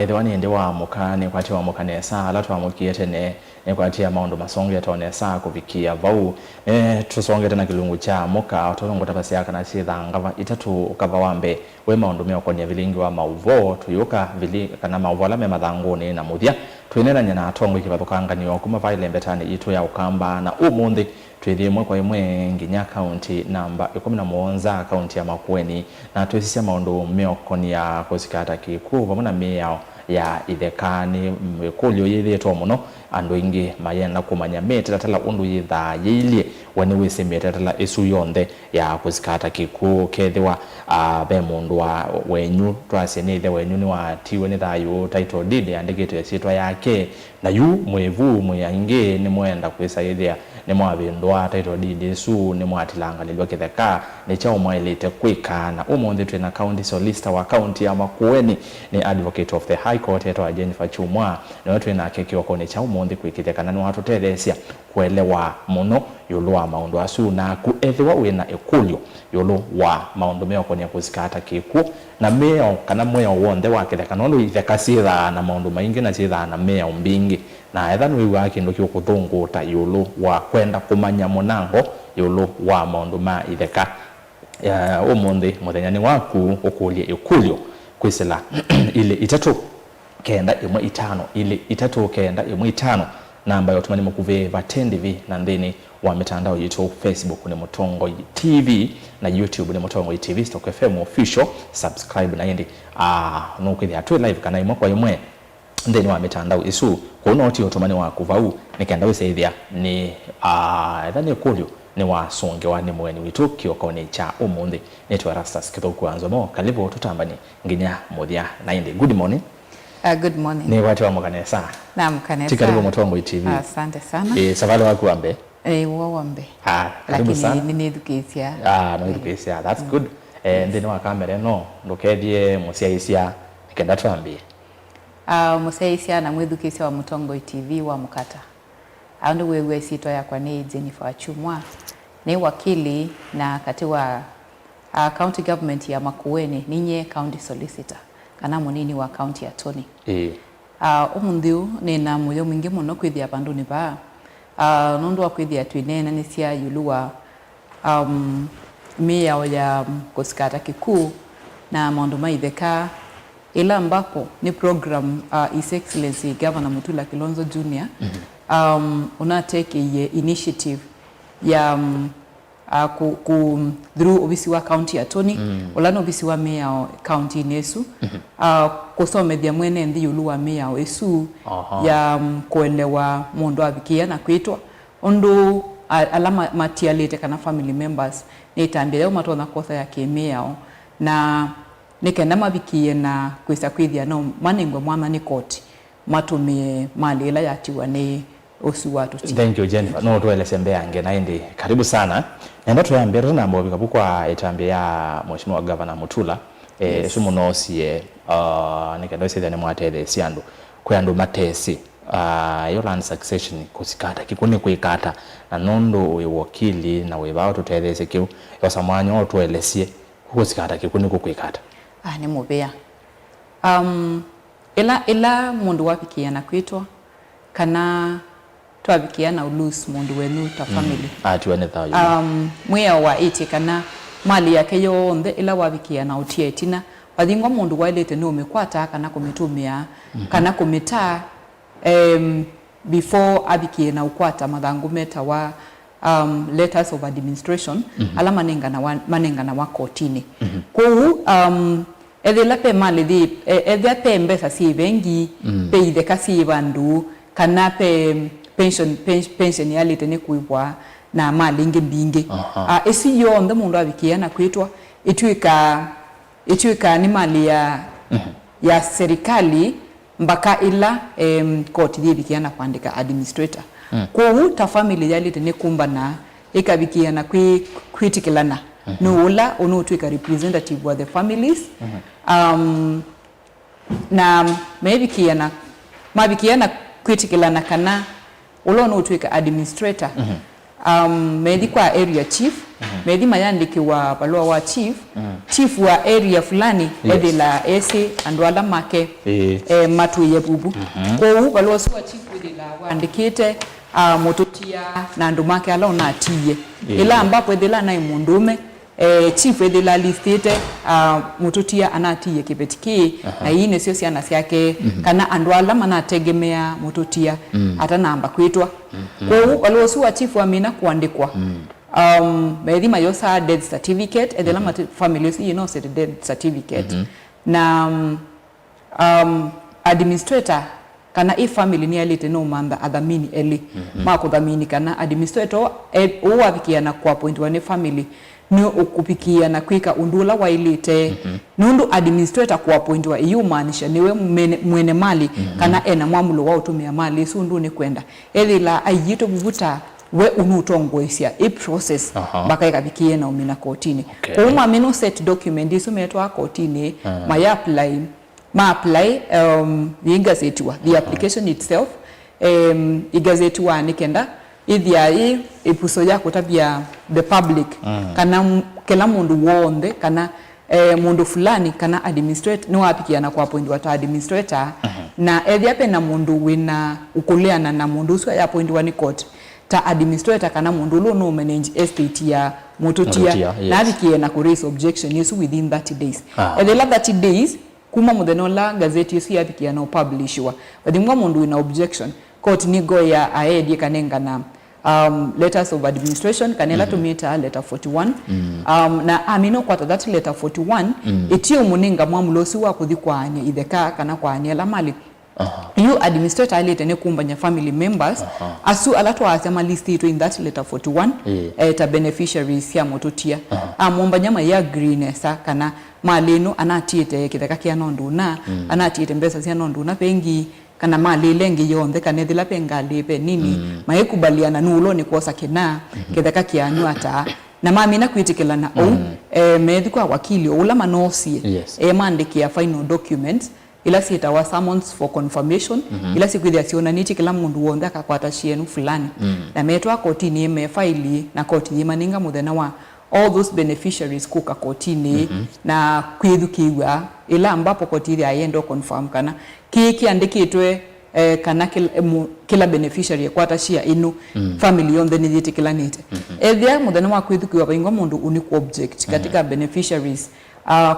Edwani ndi wa mukane kwati wa mukane saa alatu wa mukiete ne kwati ya maundu masonge tone saa kuvikia vau tusonge tena kilungu cha muka otolongo tapasi yaka na chitha ngava itatu ukava wambe we maundu meo konia vilingi wa mauvo tuyuka vili kana mauvo alame madhanguni na muthia tuinena nyana atongo ikivathukanga ni okuma vaile mbetani itu ya ukamba na umundi twithimwe kwa imwe nginya county namba 17 county ya Makueni na twesisia maundu meo konia kusikata kiku vamuna meo ya ithekani mwekulyo yithitwo muno andu ingi mayenda kumanya metetala undu yitha yilie wani wese metetala isu yonthe ya kusikata kiku kethiwa be mundu wa wenyu twase ni the wenyu ni wa tiwe ni thayu title deed yandikitwe yasitwa yake na yu mwevu mweyange ni mwenda kwisaithia ni mwabindwa title deed isu ni mwatilanga nilwa kitheka ni cha umwailite kwika na umundi twina county solicitor wa county ya Makueni ni advocate of the high court etwa Jennifer Chumwa ni watu ina keki wako ni cha umundi kwikitheka na ni watu tethesia kuelewa muno yulu wa maundu asu na kuethiwa wina ekulyo yulu wa maundu meo konia kusikata kiku na meo kana mweo wonde wakitheka nondu itheka sitha na maundu maingi na sitha na meo mbingi na ethanu wiwa wake ndoki ukuthunguta yulu wa kwenda kumanya munango yulu wa maundu ma itheka umundi muthenya ni waku ukulie ikulyo kwisila ile itatu kenda imwe itano ile itatu kenda imwe itano namba ya tumani mukuve vatendi vi na ndeni wa mitandao yetu Facebook ni Mutongo TV na YouTube ni Mutongo TV Stock FM official subscribe na yindi nukithi atu live kana imwe kwa imwe ndeni wa mitandao isu kuona oti otumani wa kuvau nikenda wiseithia ni ethani kulyo ni wa songe wa ni mweni witu kiokoni cha umundi netwa Rastas kithoku anzomo kalivo tutambani nginya muthia na yindi. Good morning. Good morning. Ni watu wa mkanesa. Na mkanesa. Tikaribu Mutongo TV. Asante sana. Savali waku wambe. Wambe. Karibu sana. Lakini ni education. No education. That's good. Ndeni wa kamera no ndokethie musiaisia nikenda twambie. Musiaisia na mwedukisia wa Mutongo TV wa mukata. Aundu wewe sitwa ya kwa ni Jennifer Chumwa. Ni wakili na katiwa county government ya Makueni ninye county solicitor. Kana munini wa county attorney. Umundiu nina muyo mwingi muno kwithia bandu ni ba nundu wa kwithia twinena ni cia yulu wa mia ya kusikata kiku na maundu maitheka ila ambapo ni program His Excellency Governor Mutula Kilonzo Jr. Una take initiative ya through obisi wa county attorney ulano obisi wa mayor county nesu kusomethia mwene ndi yulu wa mayor esu ya kuelewa mundu abikia na kwitwa undu alama matialite kana family members nitambia yo matona kosa ya kemeo na nikenda mabikie na kwisa kwithia no manengwe mwana ni court matumie mali ila yatiwa ni osu watu. Thank you Jennifer. No tueleze mbeange na indi karibu sana. Nenda tuambie na mbo bikabukwa etambia mheshimiwa governor Mutula sumunosie nikenda ise ni mwatele siandu kwandu matesi yo land succession kusikata kikuni kuikata na nondo we wakili na we bao tuteleze kiu yo samwanyo tuelesie kusikata kikuni kuikata. Ni mubea. Ila mundu wapikia na kwitwa kana twabikia na ulus mundu wenu ta family. Tuene thayo. Mwea wa iti kana mali yake yonthe ila wabikia na utietina wathingwa mundu wailete ni umekwata kana kumitumia kana kumita before abikie na ukwata mathangu meta wa letters of administration ala manengana wa kotini. Kuu ethila pe mali di ethia pe mbesa si bengi pe itheka si bandu kana pe pension yalite ni kuibwa na mali ingi mbingi esi yonthe mundu abikia na kwitwa ituika ni mali ya serikali mbaka ila court thibikia na kuandika administrator kwa ta family yalite ni kumba na ikabikia na kwitikilana no ula unotuika representative of the families na mabikia na kwitikilana kana ulo no tuika administrator maybe kwa area chief medima yandikiwa balua wa chief wa area fulani edila ese andwala make matu yebubu ko balua suwa chief edila wandikite mototia na andu make ala ona atiye ila ambapo edila na mundume chief edila listete mototia anatiye kibetiki na ine sio siana siake kana andwala manategemea mototia hata namba kwitwa ko balua suwa chief amina kuandikwa medima yosa death certificate edela families you know said death certificate na administrator kana family ni alite no manda adhamini eli mako dhamini kana administrator owabikia na kwa point one family ni okupikia na kwika undula wa ilite nundu administrator kwa point wa iyo maanisha niwe mwene mali kana ena mwamulo wa utumia mali sundu ni kwenda elila ayito buvuta we unutongoisia process baka ikabikie na umina kotini kwa mino set document isu metwa kotini ma apply igazetiwa the application itself igazetiwa nikenda idhia ipuso yako tabia the public kana kila mundu wonde kana mundu fulani kana administrator no apikiana kwa point wata administrator na edhia pe na mundu wina ukuleana na mundu so ya point wani court ta administrator kana mundu lo no manage estate ya mototia yes. Na abikie na ku raise objection yesu within 30 days and the 30 days kuma mudenola gazeti yesu yabikie na publishwa badimwa mundu ina objection court ni go ya aedi kanenga na letters of administration kanela to meet letter 41 na amino kwa that letter 41 etio muninga mwamulosi wa kuthikwane ideka kana kwa anyela mali you administrator alete ne kumbanya family members asu alatwa asema list ito in that letter 41 ta beneficiaries ya mototia mumbanya ya greenesa kana maleno anatiete kitheka kia nondu na anatiete mbesa cia nondu na pengi kana mali lengi yonde kana thila pengali pe nini maikubaliana nulo ni kosa kina kitheka kia nyata na mami na kwitikela na methi kwa wakili ula manosi mandikia final documents ila sieta wa summons for confirmation ila sikwithia siona niti kila mundu wonde akakwata shienu fulani na metwa kotini mefaili na koti maninga muthena wa all those beneficiaries kuka kotini na kwithukiwa ila ambapo kotini ayendo confirm kana kiki andikitwe kana kila beneficiary kwata shia inu family yonde nithiti kila nite ethia muthena wa kwithukiwa baingo mundu unique object katika beneficiaries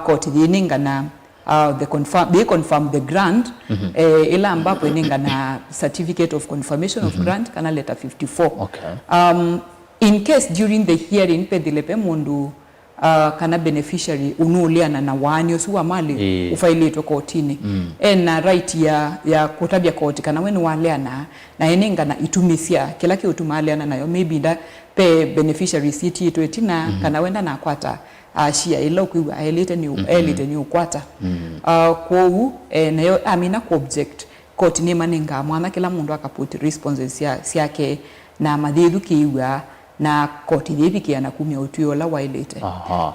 kotini ninga na they confirm the grant ila ambapo ininga na certificate of confirmation of grant kana letter 54 in case during the hearing pedilepe mundu kana beneficiary unuliana na wani osuwa mali ufailetwe kotini na right ya kutabia koti kana wenu waleana na ininga na itumisia kila ki utumaliana nayo maybe da pe beneficiary city to etina kana wenda na kwata shia ilo kuwa elite ni ukwata kwa nayo amina ku object court ni maninga mwana kila mundu akaputi responses yake na madhidu kiwa na court yibikia na kumya utuyola wailete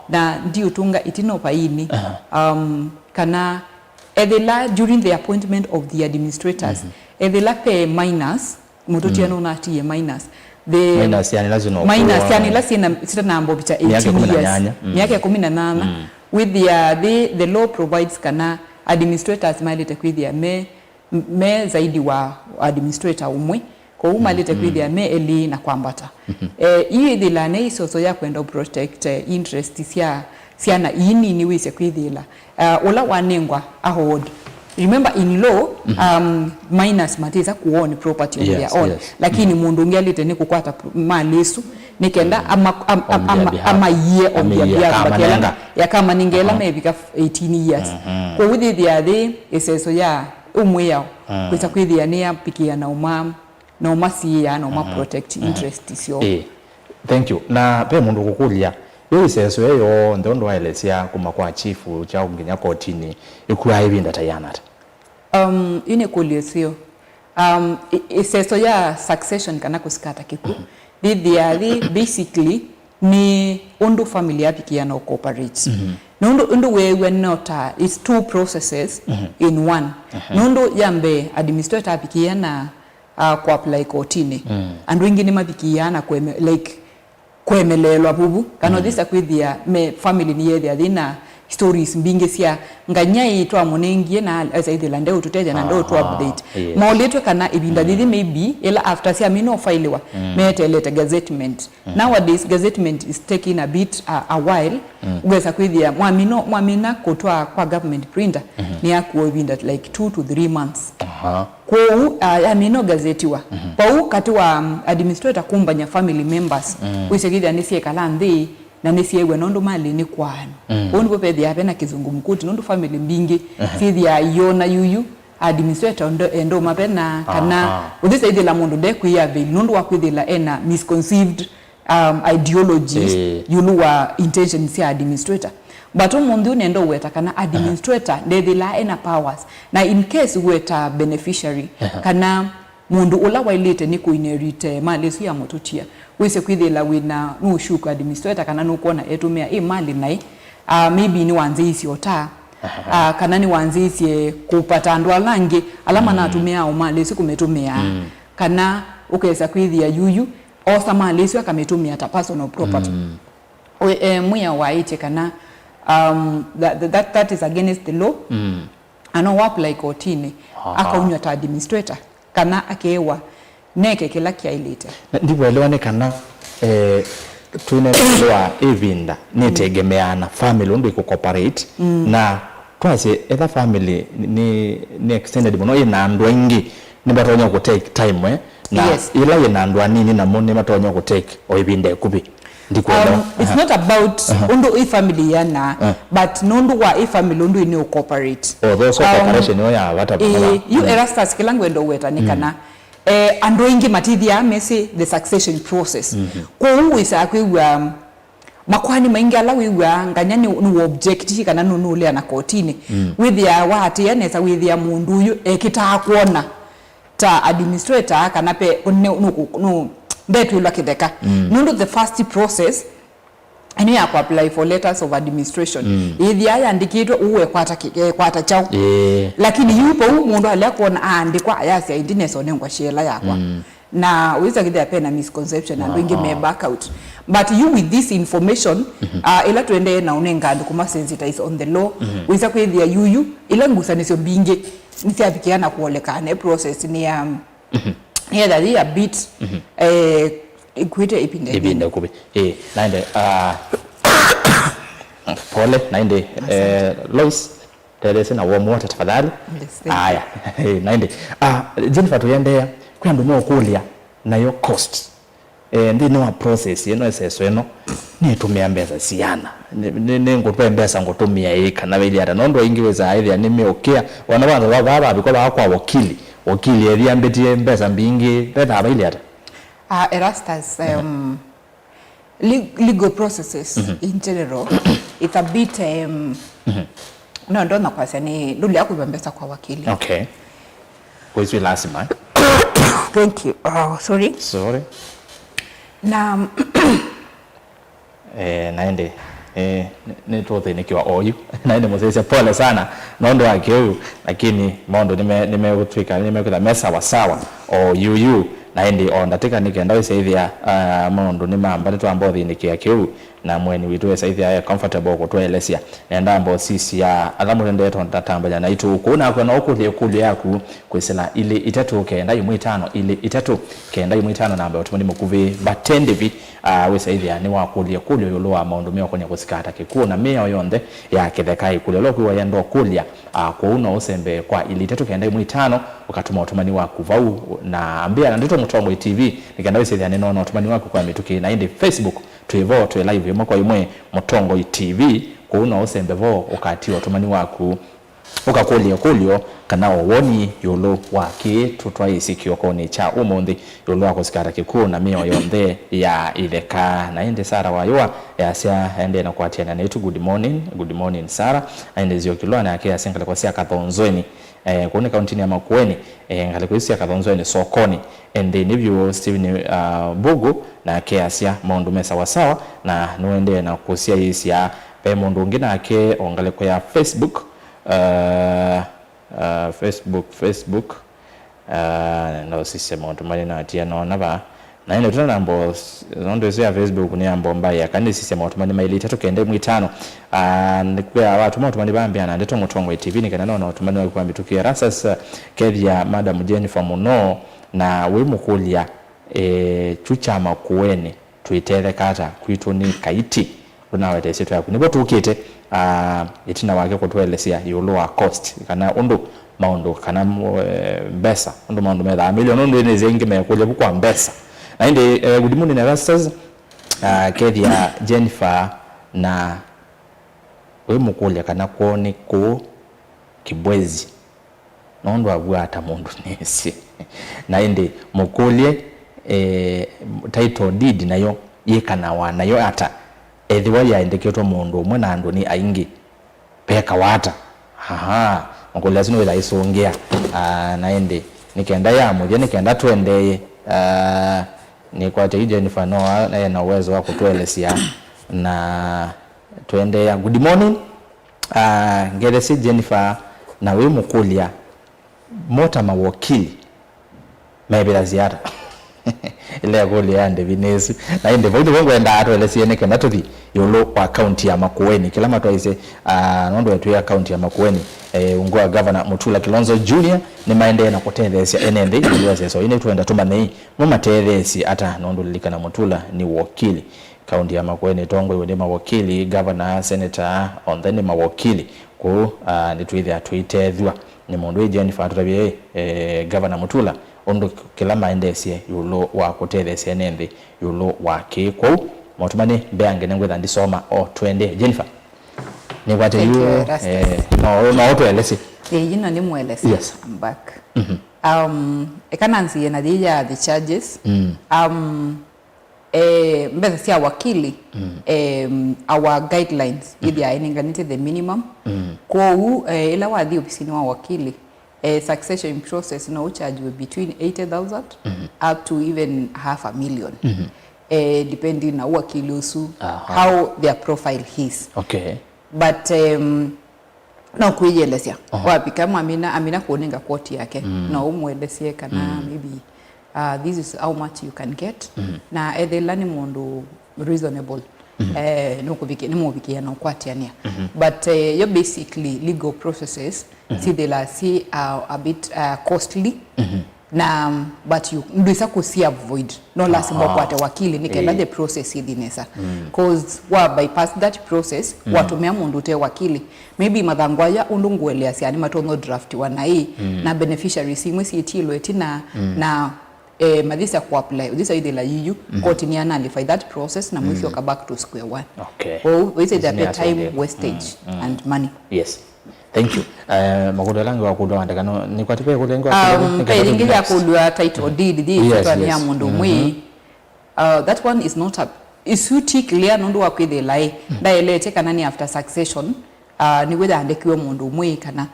na ndio tunga itino paini kana edela during the appointment of the administrators edela pe minus mutotia no nati minus the minus yani lazima sita nambo bicha 18 years miaka 18 with the law provides kana administrators malite kwithia me zaidi wa administrator umwe kwa malite kwithia me eli na kwambata hii dhilane isoso ya kwenda protect interest siana ini ni wise kwithila ola wanengwa ahold. Remember in law minus matiza kuone property of their own lakini mundu ngelite ni kukwata malisu nikenda ama year on their behalf ya kama ningela maybe 18 years kwa with the other iseso ya umwe yao kwita kwithia ni apikia na umasi ya na protect interest sio thank you na pe mundu kukulia yo iseso yo ndondo waelesia kuma kwa chifu cha unginya kotini ikuwa hivi ndatayana ine kuliesio iseso ya succession kana kusikata kiku the basically ni undu family apikia na cooperate nundu wewe nota it's two processes in one nundu yambe administrator apikia na ku apply kotini and wengine mapikia na like kwemelelwa bubu kana thisa kwithia me family ni yethia thina stories mbingi cia nganyai twa munengie na asaithila ndeu tuteja na ndeu tu update maulitwe kana ibinda thithi maybe ila after cia mino filewa metelete gazettement nowadays gazettement is taking a bit a while ugesa kwithia mwamina kutwa kwa government printer ni yakuo ibinda like 2 to 3 months kwa amino gazetiwa kwa kati wa administrator kumbanya family members wisekithia nisie kala nthi na nisiewe nondo mali ni kwano undi bopedi yapena kizungumkuti nondo family mbingi sithia yona yuyu administrator endo mapena kana uthisa ithila mundu ndekuya vile nondo wakwithila ena misconceived ideologies yulu wa intentions ya administrator but umundu nendo weta kana administrator ndethila ena powers na in case weta beneficiary kana mundu ula wailite ni kuinherit mali su ya mututia wise kwithila wina nushuka administrator kana nukuona etumia mali nai maybe ni wanzisi ota kana ni wanzisi kupata andu alangi alama na atumia au mali su kumetumia kana ukesa kwithia yuyu osa mali su akametumia ta personal property muya waite kana that is against the law ano wap like otini akaunywa ta administrator kana akewa neke kila kiailite ndivyo elewane kana tunaelewa evinda nitegemeana family undu cooperate na twase either family ni extended bono ina andu ingi ni batonya ku take time na ila ina andu anini na mone batonya ku take oibinde kubi it's not about undu family yana but nundu wa family undu ni cooperate those cooperation yo ya wata you Erastus kilangwendo weta nikana andu ingi matithia mesi the succession process kwa uwisa kwiwa makwani maingi ala wiwa nganyani ni object kana nunule na kotini withia wati yanesa withia mundu yu ekita kuona ta administrator kana pe no ndetu ila kideka nundu the first process ani ya apply for letters of administration ithia yandikitwe uwe kwata chao lakini yupo mundu alia kuona andikwa ayasi indiness onengwa shela yakwa na wiza kidya pena misconception and wingi me back out but you with this information ila tuende na unenga andu kuma sensitize on the law wiza kwithia yuyu ila ngusanisyo bingi nisiafikiana kuolekane process ni yeah that is a bit equate ipinde kubi naende pole naende Lois telese na warm water tafadhali haya naende Jennifer tuyendea kwa ndu mo kulia na yo cost ndi no process yeno esesweno ni tumia mbeza siana ni ngotwe mbeza ngotumia ika na wili ata nondo ingiweza aidha ni meokea wana bana baba bikola akwa wakili eria mbetie mbeza mbingi beta abili ata Erastus legal processes in general it's a bit no ndona kwa sani nduli akubembesa kwa wakili okay kwa lazima thank you sorry na naende ni tote nikiwa oyu naende mzee pole sana nondo wake huyu lakini mondo nimegutwika nimekuta mesa sawa oyu naende ondateka nikaenda wisethia mondo ni mamba ni twambo thinikia kiu na mweni witu wisethia comfortable kutwelesia nenda ambo sisi ya alamu ndeto ndatambanya na itu kuna kwa na okulie yaku kwisela ile itatu kenda imwitano ile itatu kenda imwitano namba otumani mukuvi batendevi wisethia ni wakulie yolo wa mondo meo konya kusikata kikuna meo yonde ya kethekai kule lokwa yendo kulia kwa uno usembe kwa ile itatu kenda imwitano ukatuma otumani waku vau na ambia ndito Mutombo TV nikaenda wisethia neno na otumani waku kwa mituki na indi Facebook tuivo tu live yemo kwa imwe Mutombo TV kuuna usembevo ukati otumani waku ukakulio kana woni yolo waki tutwa isikio koni cha umundi yolo wako sikara kikuna mio yonde ya ileka na ende Sara wayua ya sia ende na kuatiana na itu good morning Sara ende zio kilwa na yake asenga kwa sia kathonzweni kuone kauntini ya Makueni ngale kwa sia kathonzweni sokoni ende nivyo Steven Bugu na kiasia maundu mesa sawa na nuende na kusia isia pe mundu ngina ake ongale kwa ya Facebook Facebook no system automani na tia no nava na ine tuna nambo zondo ya Facebook ni ambo mbaya kandi system automani maili 3 kende mu 5 ndikuya watu automani bambi ana ndeto mutongwe TV ni kana na automani wa kwambi tukia rasas kedia Madam Jennifer Muno na we mukulia chucha makueni tuitere kata kwitu ni kaiti unawete situ yaku nibo tukite itina wake kutwelesia yuluwa cost kana undu maundu kana mbesa undu maundu metha milioni undu ine zengi mekulia kwa mbesa na indi good morning rasas kedia Jennifer na we mukulia kana kuoni ku kibwezi nondo abwata mundu nesi na indi mukulie title deed nayo yekana wanayo ata ethiwa yaindikitwo mundu umwe na andu ni aingi peka wata mukulia sino wila isongia na indi nikenda ya muthia nikenda twendeye ni kwa Jennifer Noah na yana uwezo wa kutuelesia na tuendea good morning ngeresi Jennifer na we mukulia mota mawakili mebila ziara ile goli yande binesu na inde bodo bongo enda atuelesie ne kana tuthi yolo kwa account ya Makueni kila mtu aise nondo yetu ya account ya Makueni ungoa governor Mutula Kilonzo Junior ni maende na kutendesia enende iliweze so ine tuenda tuma nei mama teresi ata nondo likana Mutula ni wakili kaunti ya Makueni tongwe wende mawakili governor senator on then mawakili ko nituithe atuitethwa ni mundu Jennifer aturabe governor Mutula ondo kila maendesie yulo wa kutethesia nende yulo wa kiko motumani beange nengwe ndisoma twende Jennifer ni kwate yu no twelesi yino ni mwelesi yes. I'm back ekanansi na dia the charges mbeza sia wakili our guidelines ili aininganite the minimum kwa ila wadhi ofisini wa wakili succession process no charge will between 80,000 up to even $500,000 depending na wakili usu how their profile is okay but na kuielesia wapi kama amina kuonenga quote yake na umwelesie kana maybe this is how much you can get na ethelani mundu reasonable ni mubikia na kwatiania but you basically legal processes see they la see a bit costly na but you ndisa kusi avoid no lazima kwate wakili nikenda the process idinesa cause wa bypass that process watumia mundu te wakili maybe mathangwaya undunguelea siani matono draft wanai na beneficiaries imwe sietilo etina na madisa ku apply this is la you court ni analyze that process na mwisho ka back to square one okay we say that time wastage and money yes thank you makudo langu wa kudo andakano ni kwa tipe kulengo ingi ya kudwa title deed this one ya mundu mwi that one is not a isuti clear nundu wa kwithe lai ndaelete kana ni after succession ni whether andekiwe mundu mwi kana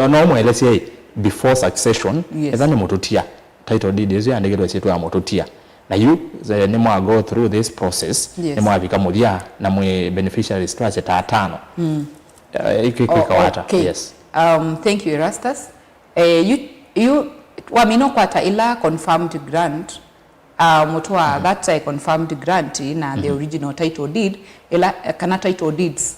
no mwelese before succession ezani mututia title deed is yandikirwe chetu ya mototia na you ni mwa go through this process ni mwa bika mulia na mwe beneficiaries structure ta 5 ikikawata yes thank you Erastus you wamino kwata ila confirmed grant mutwa that confirmed grant na the original title deed ila kana title deeds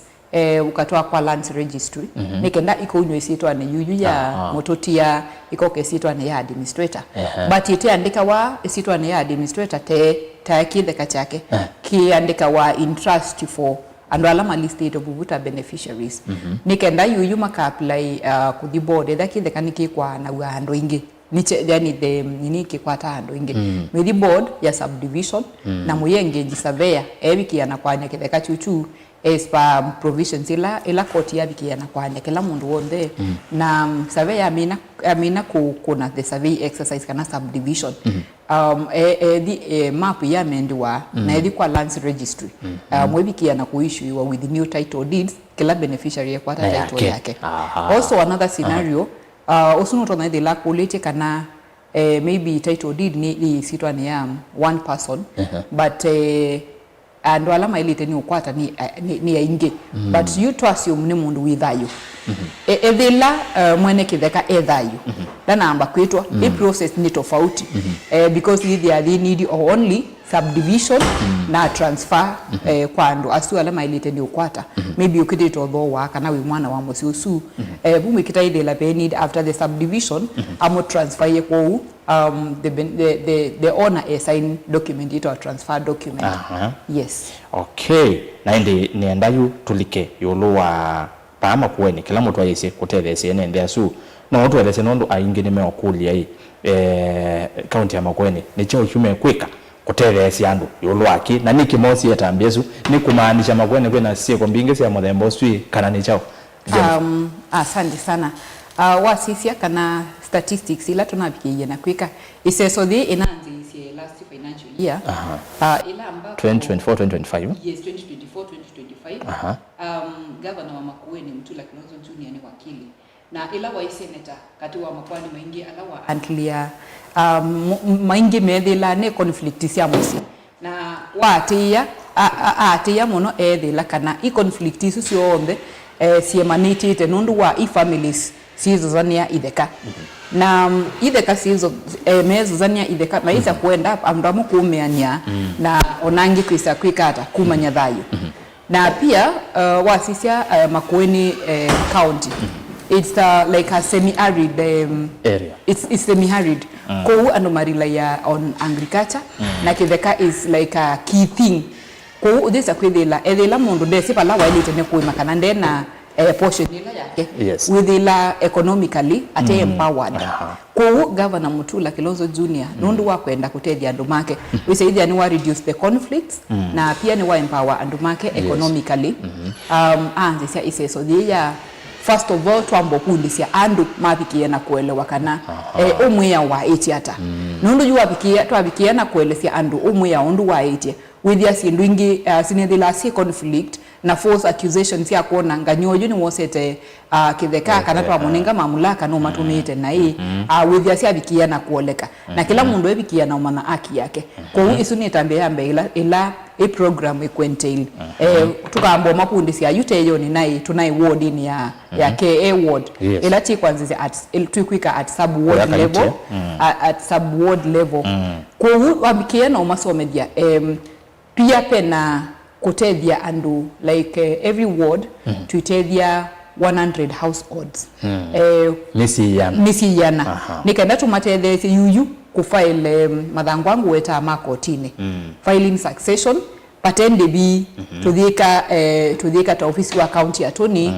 ukatoa kwa lands registry nikenda iko unyweisitwa ne yuyu ya mototia iko kesitwa ne ya administrator but ite andika wa isitwa ne ya administrator te kile kachake kiandika wa interest for ando alama listed of bubuta beneficiaries nikenda yuyu maka apply kuthi board thakile kaniki kwa na ando ingi niche yani the niniki kwa tando ingi with board ya subdivision na muyenge surveyor ebiki anakwanya kile chuchu as per provisions ila court ya biki anakwanya kila mundu wonde na surveyor amina kuna the survey exercise kana subdivision the map ya mendwa na edi kwa lands registry mwebiki anakuissue with the new title deeds kila beneficiary ya kwa title yake also another scenario also not on the lack polite kana maybe title deed ni sitwa ni one person but and wala mailite ni ukwata ni aingi but you to assume ni mundu withayo ethila mwene kitheka ethayo dana amba kwitwa i process ni tofauti because they need only subdivision na transfer kwa andu asu ala mailite ni ukwata maybe ukidito tho waka na wi mwana wa musi usu bumi kitaidela be need after the subdivision amo transfer ye kwa the owner assign document ito transfer document. Yes. Okay. Na niendayu tulike yoluwa paama kuweni kila mtu ayese kutelese nende asu na watu welese nondo aingi nimeokulia hii county ya Makueni ni chao chume kwika kutelese andu yoluwaki na niki mosi yatambiesu ni kumaanisha Makueni kwena sie kwa mbingesi ya muthembo sui kana ni chao. Asante sana. Wasisia kana statistics ila tunabikiye na kwika iseso the enanzi isi last financial year ila ambako 2024-2025 yes 2024-2025 governor wa Makueni Mutula Kilonzo Junior ni wakili na ila wa senator kati wa Makueni maingi alawa antlia maingi medela ne conflict sia musi na atia mono ethila kana i conflict isu siombe siemanite nundu wa families sizo zania ideka na ideka sizo mezo zania ideka na isa kuenda amdamu kuumeania na onangi kwisa kwikata kumanya thayo na pia wasisia Makueni county it's like a semi-arid area. It's semi-arid ko ando marila on agriculture na kitheka is like a key thing ko this akwithila ethila mundu desi pala wailite ne kuima kana ndena portion ila yake withila economically ate empowered ko governor Mutula Kilonzo Junior nundu wa kwenda kutethia andu make wisaidia ni wa reduce the conflicts na pia ni wa empower andu make economically anze sia iseso dia first of all twambo kundisia andu mabikie na kuelewa kana umwe wa etiata nundu yu abikie twabikie na kuelezea andu umwe ya ondu wa etie withia sindu ingi sinethila si conflict na false accusations ya kuona nganyoyo ni wosete kitheka kana twamuninga mamulaka no matumite na hii withia si abikie na kuoleka na kila mundu ebikie na umana haki yake kwa isu ni tambe yambe ila a program equentail tukambo mapundi sia yuteyo ni nai tunai ward ni ya KA ward ila ti kwanza at tukwika at sub ward level at sub ward level kwa wabikie na umasomedia pia pena kutethia andu like every ward tuitethia 100 households misi yana nikaenda tumatethia yuyu kufile mathangwangu weta makotini filing succession patende bi tuthika ta ofisi wa county attorney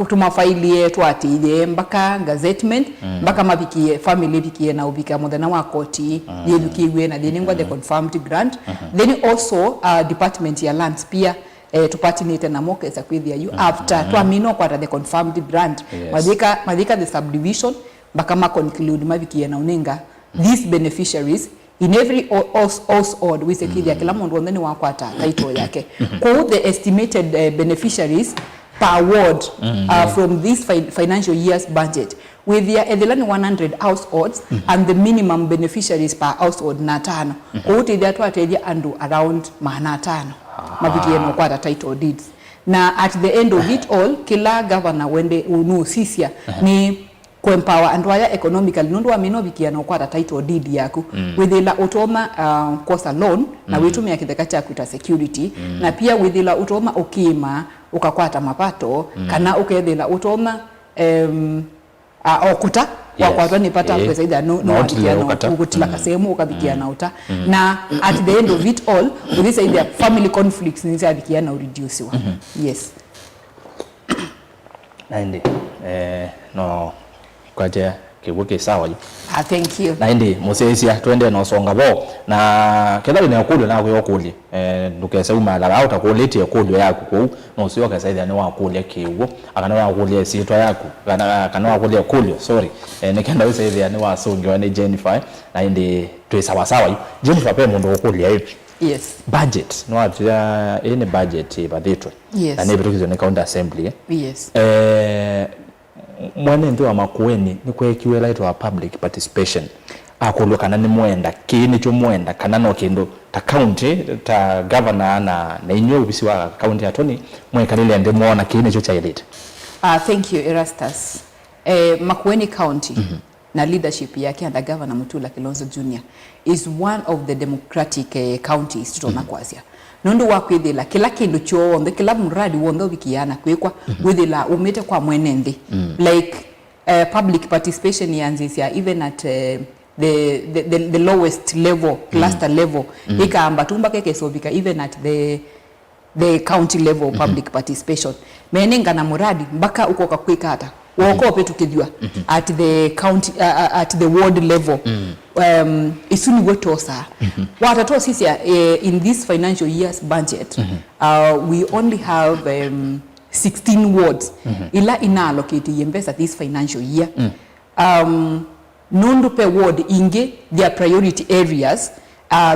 tumafailie twatithie mbaka gazettement mbaka mabikie family bikie na ubika muthena wa koti yebikiwe na thiningwa the confirmed grant then also department ya lands pia tupatinite na moke za kwithia you after twamino kwa the confirmed grant madhika the subdivision mbaka ma conclude mabikie na uninga these beneficiaries in every household we sekithia kila mundu wontheni wakwata title yake ko the estimated beneficiaries per ward from this financial year's budget with the ethelani 100 households and the minimum beneficiaries per household na tano ko tithia twatethia andu around mahana tano mabikie no kwata title deeds na at the end of it all kila governor wende unusisia ni kuempower and wire economically nundu wa mino bikia na kwata title deed yaku withila utoma kosa loan na witumia kitheka cha kuita security na pia withila utoma ukima ukakwata mapato kana ukethila utoma okuta wakwatwa nipata pesa ida no ukutila kasemu ukabikia na uta na at the end of it all with this family conflicts ni zabikia na reduce wa yes naende no kwaje kibuke sawa ju thank you naende musesia twende no songa bo na kedali na kulo na kuyokuli ndukesa umala au takuletea kulo yako ku no sio kasaida ni wakule kiwo akana wakule sitwa yako kana wakule kulo sorry nikenda usaidha ni wasongiwa ni Jennifer naende twe sawa sawa ju Jennifer pe mundu okulia hivi yes budget no atia any budget badetwe na nebirukizo ne county assembly yes mwane ndo wa Makueni ni kwekiwe right wa public participation akulwa kana ni mwenda kini cho mwenda kana no kindu ta county ta governor na inyo bisi wa county attorney mwekalile ndi muona kini cho chailite. Thank you Erastus. Makueni County na leadership yake under Governor Mutula Kilonzo Jr. is one of the democratic counties tutona kwasia. Nondo wakwithila kila kindu cho onde kila mradi wondo bikiana kwekwa withila umete kwa mwenende like public participation yanzisia even at the lowest level cluster level ikaamba tumba keke sobika even at the county level public participation menenga na muradi mpaka uko kakwikata woko petu kijua at the county at the ward level isuni wotosa watatoa sisi in this financial year's budget we only have 16 wards ila ina allocate yembesa this financial year nundu pe ward inge their priority areas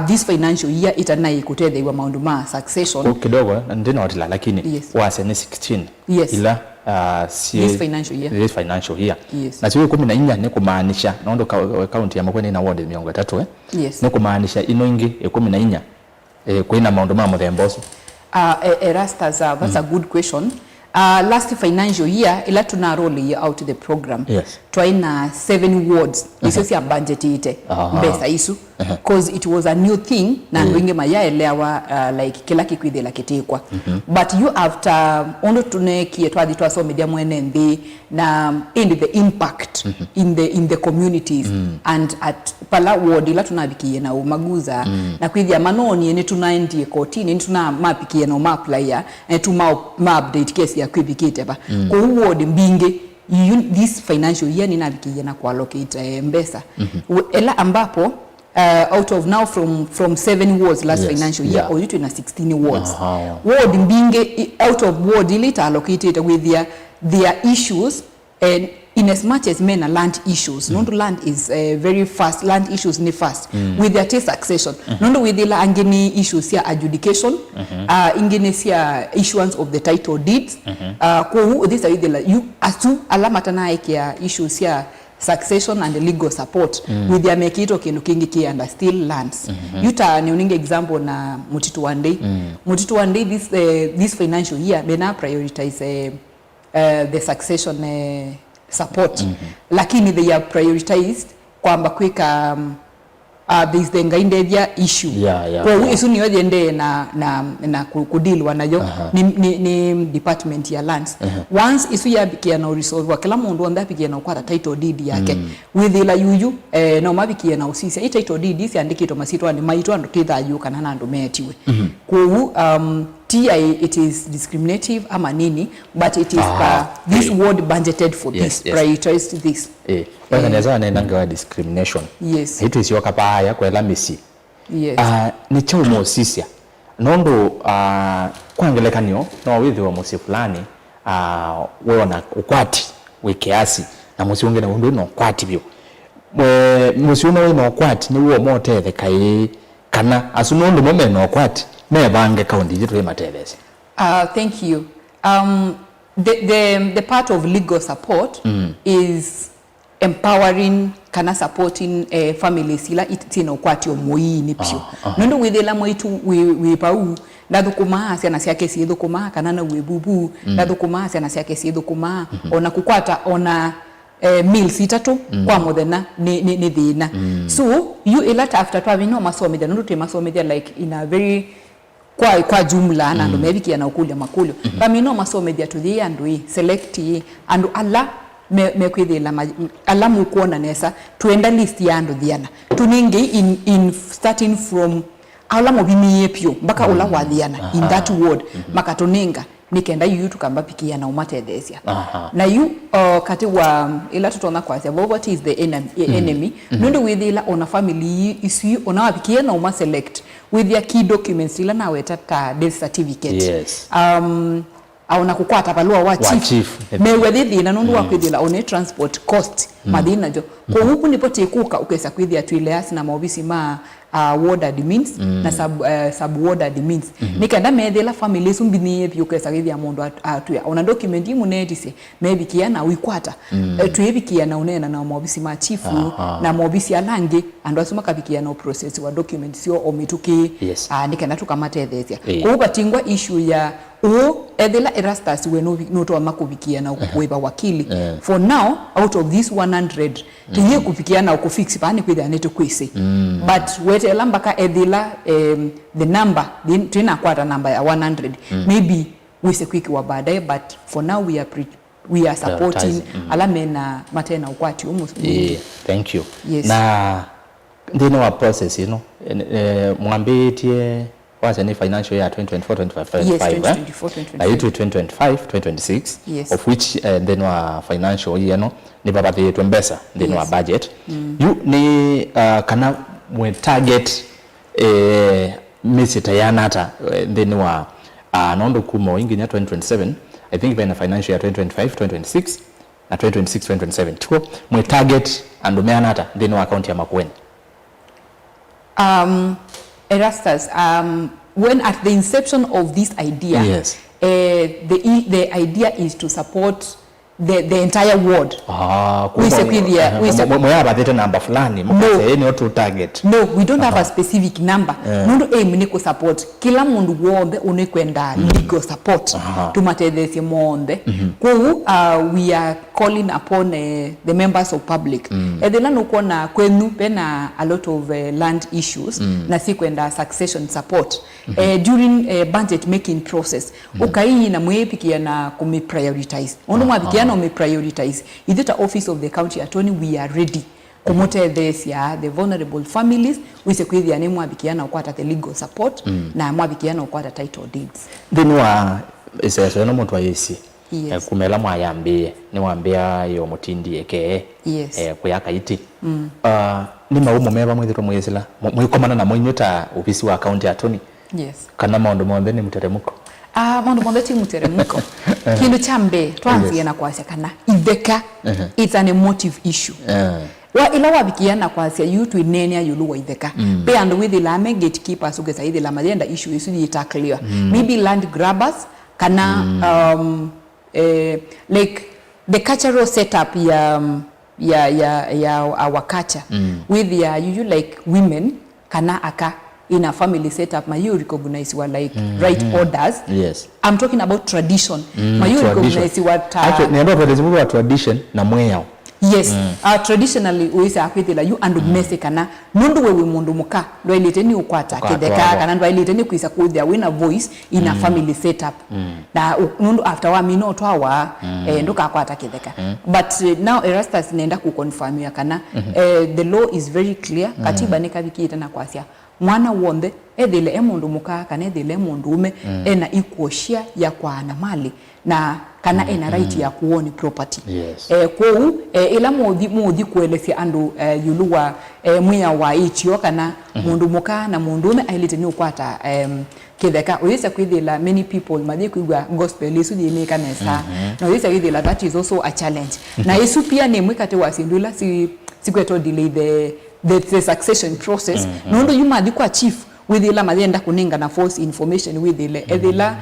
this financial year itanai kutedhe wa maundu ma succession kidogo ndino watila lakini wase ni 16 ila this financial year na siwe 14 ni kumaanisha naondo county ya Makueni na ward 3 ni kumaanisha ino ingi 14 kuina maundu ma muthemboso. Erastus, that's a good question. Last financial year ila tuna roll out the program twaina 7 wards iso si budget ite mbesa isu cause it was a new thing na winge mayaelewa like kila kikwithela kitekwa but you after ondo tuneki twathi twaso media mwenende na in the impact in the communities and at pala ward ila tunabikie na umaguza na kwithia manoni ene tunaendie kotini tuna mapikie na maplayer tuma update case ya kwibikite ba ko ward mbinge this financial year ni nabikie na ku allocate mbesa ela ambapo out of now from 7 wards last financial year or you na 16 wards ward mbinge out of ward elite allocated with their issues and in as much as men are land issues nondo land is very fast land issues ni fast with their taste succession nondo with the angeni issues ya adjudication ingene sia issuance of the title deeds ko this are the you asu alama tanaike ya issues ya succession and legal support with their mekito kinukingi ki and still lands yuta ni uninge example na Mutitu Wandei this financial year bena prioritize the succession support lakini they are prioritized kwamba kwika this the ngaindevya issue kwa isu ni yende na kudeal wanayo ni department ya lands once isu ya bikia na resolve kila mundu onda bikia na kwa title deed yake with ila yuyu na mabikia na usisi ita title deed isi andikito masito and maito ando kitha yu kana nando metiwe kwa TI it is discriminative ama nini but it is this word budgeted for this prioritized this wanaweza nanga discrimination hitu isiyo kapaya kwa lamisi ni chao mosisia nondo kwangelekanyo no withi wa mosi fulani wewe na ukwati wekiasi na mosi ungena ndo no kwati bio mosi uno no kwati ni wo mothe kai kana asunondo mome no kwati me bange county jitu matebese. Thank you. The part of legal support is empowering kana supporting families ila itino kwati omoi ni pio nondo withela moitu we pau ndathukuma asia na siake si thukuma kana na webubu ndathukuma asia na siake si thukuma ona kukwata ona meals itatu kwa muthenya ni thina so you elata after twavino masomethia nondo te masomethia like in a very kwa jumla na ndo mebikia na ukulia makulio kamino masomethia tuthie andu select andu ala mekwithila ala mukuona nesa tuenda list ya andu thiana tuninge in starting from ala mobimie pio mpaka ula wathiana in that word makatuninga nikenda yu tukamba pikia na umatethesia na yu kati wa ila tutona kwa sia what is the enemy nondo withila ona family isi ona wapikia na uma select with their key documents ila na weta ta death certificate au na kukwata balua wa chief mewe thina nundu wa kwithila one transport cost madina jo ko huku nipo tekuka ukesa kwithia twileasi na maobisi ma ward admins na sub ward admins nikenda methela families umbini ebi ukesa kwithia mundu atuya ona document imu netise maybe kiana wikwata tuyebikia na unena na maobisi ma chief na maobisi alangi ando asuma kabikia na process wa document sio omituki nikenda tukamatethesia ko ubatingwa issue ya ethela Erastus we no to makubikia na kuweba wakili for now out of this 100 tiye kufikia na ukufix pani kwithia neto kwese but wetela mbaka ethela the number tena kwata number ya 100 maybe we se quick wa baadaye but for now we are supporting alamena matena ukwati almost thank you yes. Na ndino wa process mwambitie was any financial year 2024-2025 yes 2024-2025 itu 2025-2026 yes. Of which then wa financial year no ni baba the twembesa then wa budget you ni kana we target misita yanata then wa nondo kumo ingi nya 2027 I think in the financial year 2025-2026 na 2026-2027 tuko we target and meanata then wa account ya Makueni Erastus, when at the inception of this idea, yes. The idea is to support the entire ward. We number fulani no to target. No, we don't have a specific number. Mundu niko support. Kila mundu wonde unekwenda legal support to matethesia monde. We are calling upon the members of public. Edela nuko na kwenu pena a lot of land issues na si kwenda succession support. During budget making process, ukai na mwepikia na kumi prioritize. Ondo mwapikia na prioritize. Is the office of the county attorney we are ready kumote this ya the vulnerable families we se kwithia ni mwabikiana ukwata the legal support na mwabikiana ukwata title deeds then wa iseso no mutwa yesi yes. Kumela mwayambie ni wambia yo mutindi eke yes. Kuyaka iti ni maumo meba mwithiro mwesila mwikomana na mwinyuta ofisi wa county attorney yes. Kana maundu monde ni muteremuko maundu monde ti muteremuko kindu chambe twanzie na kwasya kana itheka it's an emotive issue wa ila wabikiana kwasya yutu inenia yulu wa itheka be and with the lame gatekeepers ugesa ithila magenda issue isu yita clear maybe land grabbers kana like the cultural setup ya our culture with you like women kana aka in a family setup you recognize what like right orders. Yes, I'm talking about tradition. You recognize what actually niambia kwa tradition na mweyao. Yes, traditionally uisa akwithila you and mese kana nundu wewe mundu muka ndo iliteni ukwata kideka kana ndo iliteni kuisa kuthia wina voice in a family setup na nundu after wa mino twawa nduka akwata kideka but now Erastus nenda ku confirm ya kana the law is very clear katiba ni kabikita na kwasya mwana wonde ethile emundu muka kana ethile mundu ume ena equal ya kwa na mali na kana ena right ya kuoni property. Yes. Kou ila muthi kuelefia andu yuluwa mwiya wa ichio kana mundu muka na mundu ume ailite ni ukwata kitheka uyisa kwithila many people mathi kuigwa gospel isu ni kanesa na uyisa kwithila that is also a challenge na isu pia ni mwikate wa sindula sikweto delay the succession process nondo yumathi kwa chief withila mathenda kuninga na false information withile ethila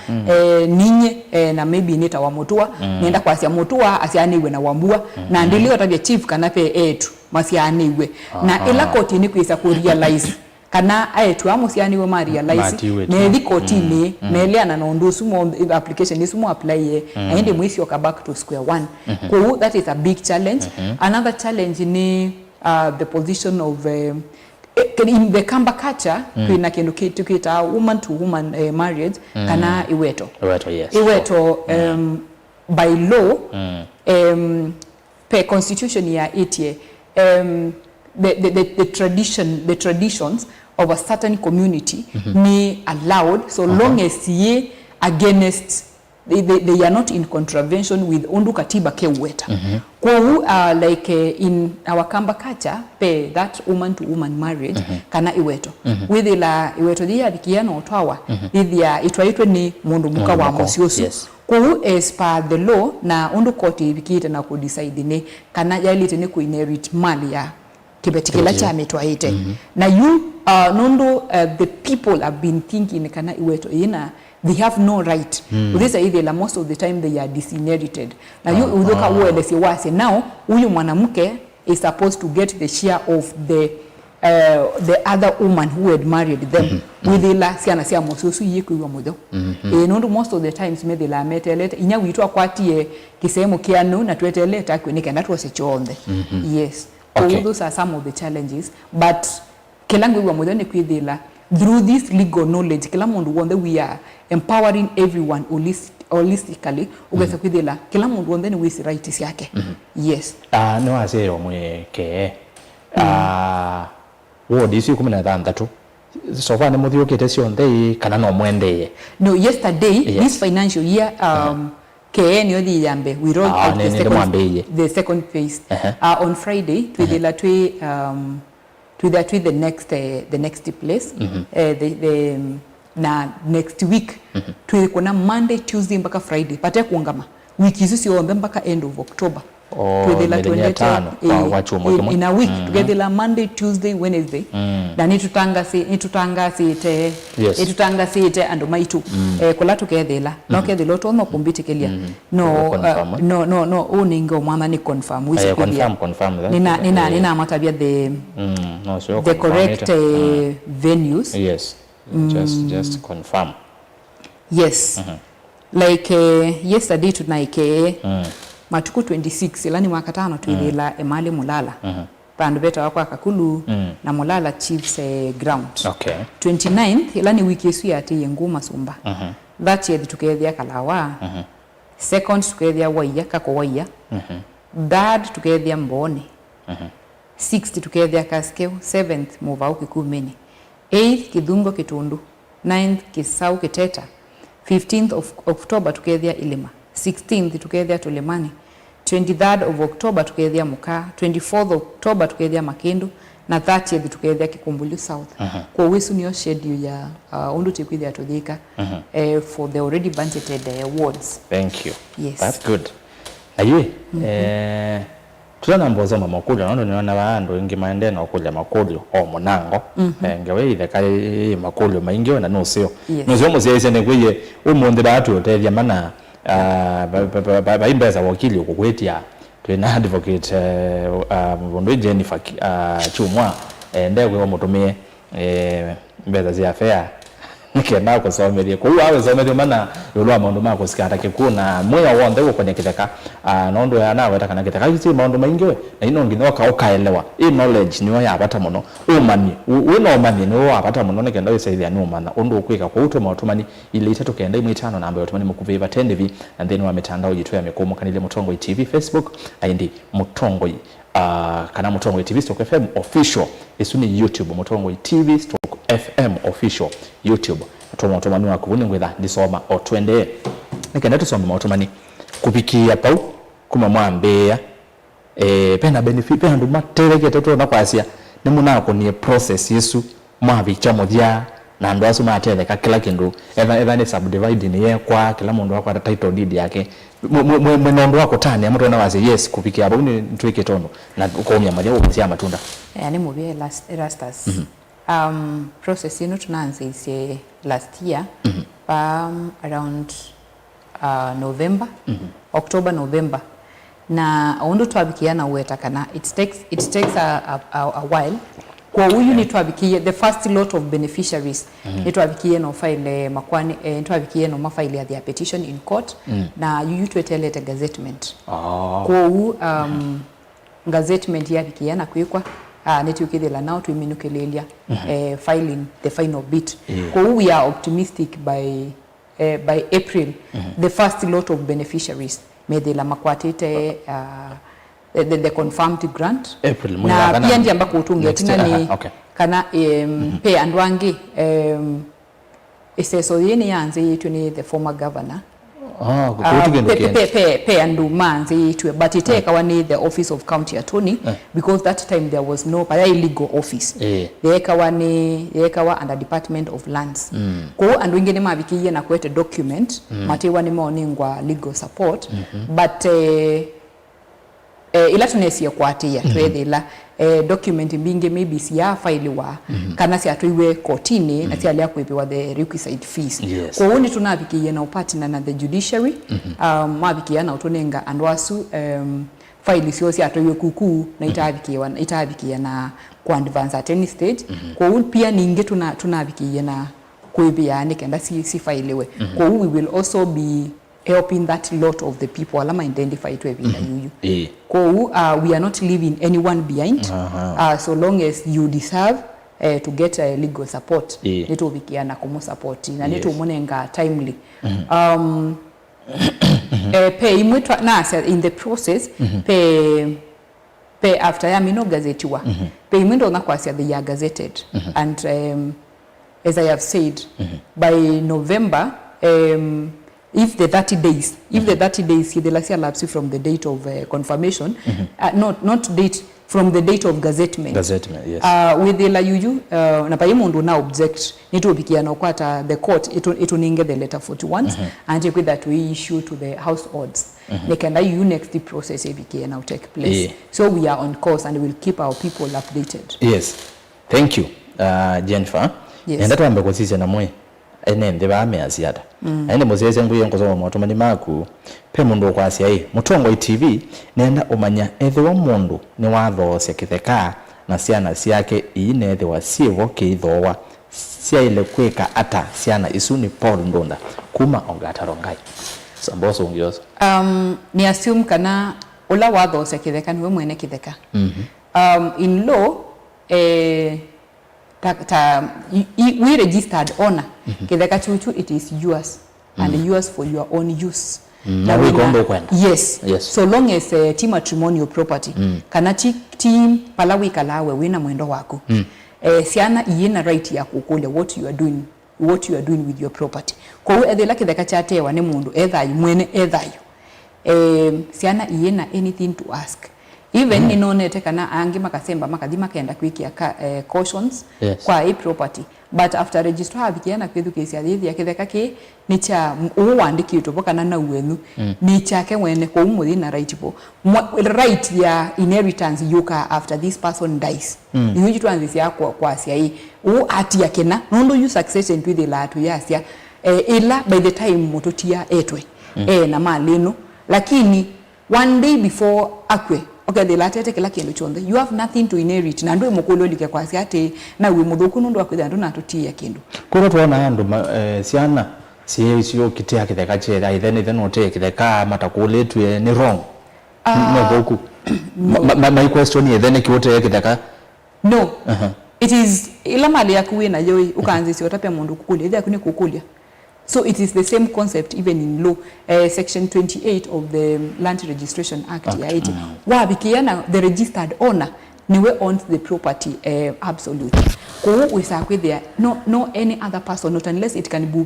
ninye na maybe neta wa mutua nenda kwa sia mutua asianiwe na wambua na ndilio tabia chief kana pe etu masianiwe na ila koti ni kuisa ku realize kana ayetu amusianiwe ma realize ne thi koti ni meliana na ndu sumo application sumo apply ende mwisi oka back to square one so that is a big challenge. Another challenge ni the position of in the Kamba culture kuna kindu kitu kita woman to woman marriage kana iweto yes. Iweto by law per constitution ya itie the traditions of a certain community ni allowed so long as ye against they are not in contravention with undu katiba ke weta kwa like in our Kamba culture pe that woman to woman marriage kana iweto withila iweto dia dikiana otwawa ithia itwaitwe ni mundu muka wa mosiosu Ku as per the law na undu court ibikite na ku decide ni kana yalite ni ku inherit mali ya kibetikila cha mitwaite na you nondo the people have been thinking kana iweto ina they have no right this either la most of the time they are disinherited na you udoka uele si wase now huyu mwanamke is supposed to get the share of the other woman who had married them with ila siana sia mosusu yiku wa modo nondo most of the times me la meteleta inya witwa kwatie kisemo kiano na tweteleta kwenike that was a chonde yes. Okay. So those are some of the challenges, but kelangu wa moderne kwidila through this legal knowledge kila mundu wonde we are empowering everyone holistically ugesa kwidila kila mundu wonde ni wisi rights yake yes no asero mweke wodi isi 13 so far ne muthio ketesio ndei kana no mwendeye no yesterday this financial year KN yodi yambe we rolled out the second phase on Friday to the next place the na next week kuna Monday Tuesday mpaka Friday pate kuongama wiki hizo siombe mpaka end of October in a week together la Monday Tuesday Wednesday na nitutanga site and maitu kola together la no ke the lot no kumbitikelia no uningo mwana ni confirm we confirm that nina matabia the correct venues yes just confirm yes like yesterday tonight matuku 26 ilani mwaka 5 tuilila emali mulala pandu beta wako akakulu na mulala chiefs ground 29th ilani wiki yesu yati nguma sumba that year tukethia kalawa second tukethia waya kako waya third tukethia mbone 6th tukethia kaskeu 7th muvau kikumeni 8th kidhungo kitundu 9th kisau kiteta 15th of October tukethia ilima 16th tukethia tulemani 23rd of October tukethia muka 24th October tukethia makindu na 30th tukethia kikumbulu south kwa wisu niyo schedule ya undu tikwithia tuthika for the already budgeted awards. Thank you. Yes, that's good. Ayue tulana mboza mamakulu nondo niona bandu ingi maende na okulya makulu munango ngewe ile kai makulu maingi na nosio nosio muzeye ne kwiye umuntu datu otethia mana baimbeza wakili ukugwetia twina advocate bondo Jennifer Chumwa ndegwe mutumie mbeza zia fair nikenda kusomeria kwa hiyo awe someria mana yolwa maundu mako sikata kikuna moya wonde kwenye kiteka nondo ya nawe takana kiteka isi maundu maingi na ino ngino kaelewa i knowledge niyo yapata muno umani uno umani niyo yapata muno nikenda wisaidia ni umana undu ukwika kwa utuma utumani ile itatu kenda imwe 5 namba utumani mukuviva 10 hivi and then wa mitandao jitu ya mikomo kanile Mutongo TV Facebook aindi Mutongo kana Mutongo TV Stock FM official isuni YouTube Mutongo TV Stock FM official YouTube tumani wa kuvuni ngwetha ndisoma otwende nikenda tusoma mautumani kupikia pau kuma mwambea pena benefit pena ndu matereke toto na kwasia nimunako ni process yesu mwabicha mothia na ndo asu matereka kila kindu either ni subdivide ni ye kwa kila mundu wako ata title deed yake mwenendo wako tani mtu na wase yes kupikia pau ni twike tono na ukomya madia usia matunda yani mubie Erastus process ino tunaanza ise last year around November October November na ondo twabikiana wetakana it takes a while kwa huyu ni twabikie the first lot of beneficiaries ni twabikie no file makwani twabikie no mafile ya the petition in court na you twetelete gazettement kwa huyu gazettement ya bikiana kwikwa netukithila now tuiminukilelia filing the final bit kwa we are optimistic by April the first lot of beneficiaries medela makwatite the confirmed grant April na pia ndi ambako utungia tina ni kana pay andwangi iseso yeni yanze yetu ni the former governor pe andu manzi itwe but iteka wani the office of county attorney because that time there was no legal office yeka wa under department of lands ko andu ingene mabikiye na kwete document matewa ni moningwa legal support but ila tunesia kwatia twethila document binge maybe siya file wa kana sia tuiwe kotini na sia lia kuipewa the requisite fees kwa undi tunabikiye na upartner na the judiciary mabikiye na utonenga andwasu file sio sia tuiwe kuku na itabikiye na kwa advance at any stage kwa undi pia ninge tunabikiye na kuibia ni kenda si file we kwa we will also be helping that lot of the people alama identify to evila yuyu we are not leaving anyone behind so long as you deserve to get legal support neto bikiana komo support na neto monenga timely pay imwetwa na in the process pay after ya mino gazetiwa pay imwendo na kwasia they are gazetted and as I have said by November if the 30 days the last year lapse from the date of confirmation not date from the date of gazettement yes with the layuju na payimundu na object nito bikia na kwata the court ituninge the letter 41 and with that we issue to the households nekenda you next process bikia now take place so we are on course and we will keep our people updated. Yes, thank you Jennifer. Enda tuambe kusisi na mwe ene ndeba ameaziada ene muzeze nguye ngozo motomani maku pe mundu kwasia mutongo TV nenda umanya ethe wa mundu ni wathose kitheka na ciana ciake inethe wa sivo kithowa cia ile kwika ata ciana isu ni Paul Ndunda kuma Ongatarongai samboso ngioso ni assume kana ula wathose kitheka niwe mwene kitheka in law we registered owner kitheka chuchu it is yours and yours for your own use na we kondo kwenda yes so long as team matrimonial property kana team palawi kalawe wina mwendo wako siana iyena right ya kukulia what you are doing with your property kwa hiyo ethela kitheka chatewa ne mundu ethayo mwene ethayo siana iyena anything to ask even ninonete kana angi makasemba makadima kaenda kwikia cautions kwa hii property but after register habikiana kwethu kesi ya kitheka ki ni cha uwandiki utobo kana na uwenu ni chake mwene kwa umuthi na right po right ya inheritance yuka after this person dies ni yuji tuanzisi yako kwa sia hii ati yake na nondo you succession to the latu ya sia ila by the time mototia etwe na maleno lakini one day before akwe okay the latter kila kindu chonde you have nothing to inherit na ndo mukolo like kwasi ate na we mudhuku ndo akwenda ndo natutia kindu koro tuona andu ciana cio kitia kitheka chera then ote kitheka matakuletwe ni wrong no boku my question is then kiote kitheka no it is ila mali ya kuwe na yoi ukaanzisi otapia mundu kukulia ile akuni kukulia. So it is the same concept even in law, section 28 of the Land Registration Act ya 80. Wabikiana the registered owner niwe owns the property absolutely. Kwa usakwe there no any other person not unless it can be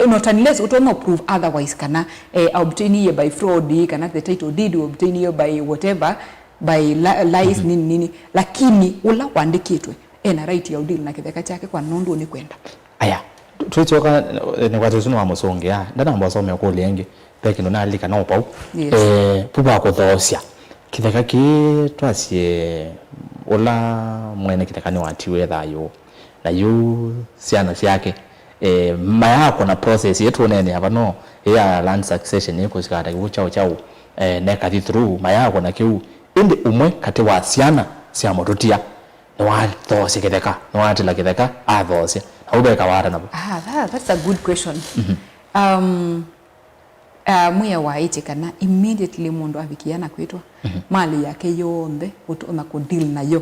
not unless it will prove otherwise kana obtain here by fraud kana the title deed obtain here by whatever by lies nini lakini ula wandikitwe ena right ya deal na kitheka chake kwa nondo ni kwenda aya tuchoka ni kwa tusuno wa musonge ndana mbosome ko lenge peke ndo nalika no pau puba ko thosia kitheka ki twasie ula mwene kitheka ni watiwe thayo na yu ciana ciake mayako na process yetu nene hapa no ya land succession iko sikata kibucha chao neka through mayako na kiu indi umwe kati wa ciana cia motutia no wa thosia kitheka no wa tila kitheka thosia ubeka wara nabo that's a good question. Muya waite kana immediately mundu abikiana kwitwa mali yake yonde utona ku deal nayo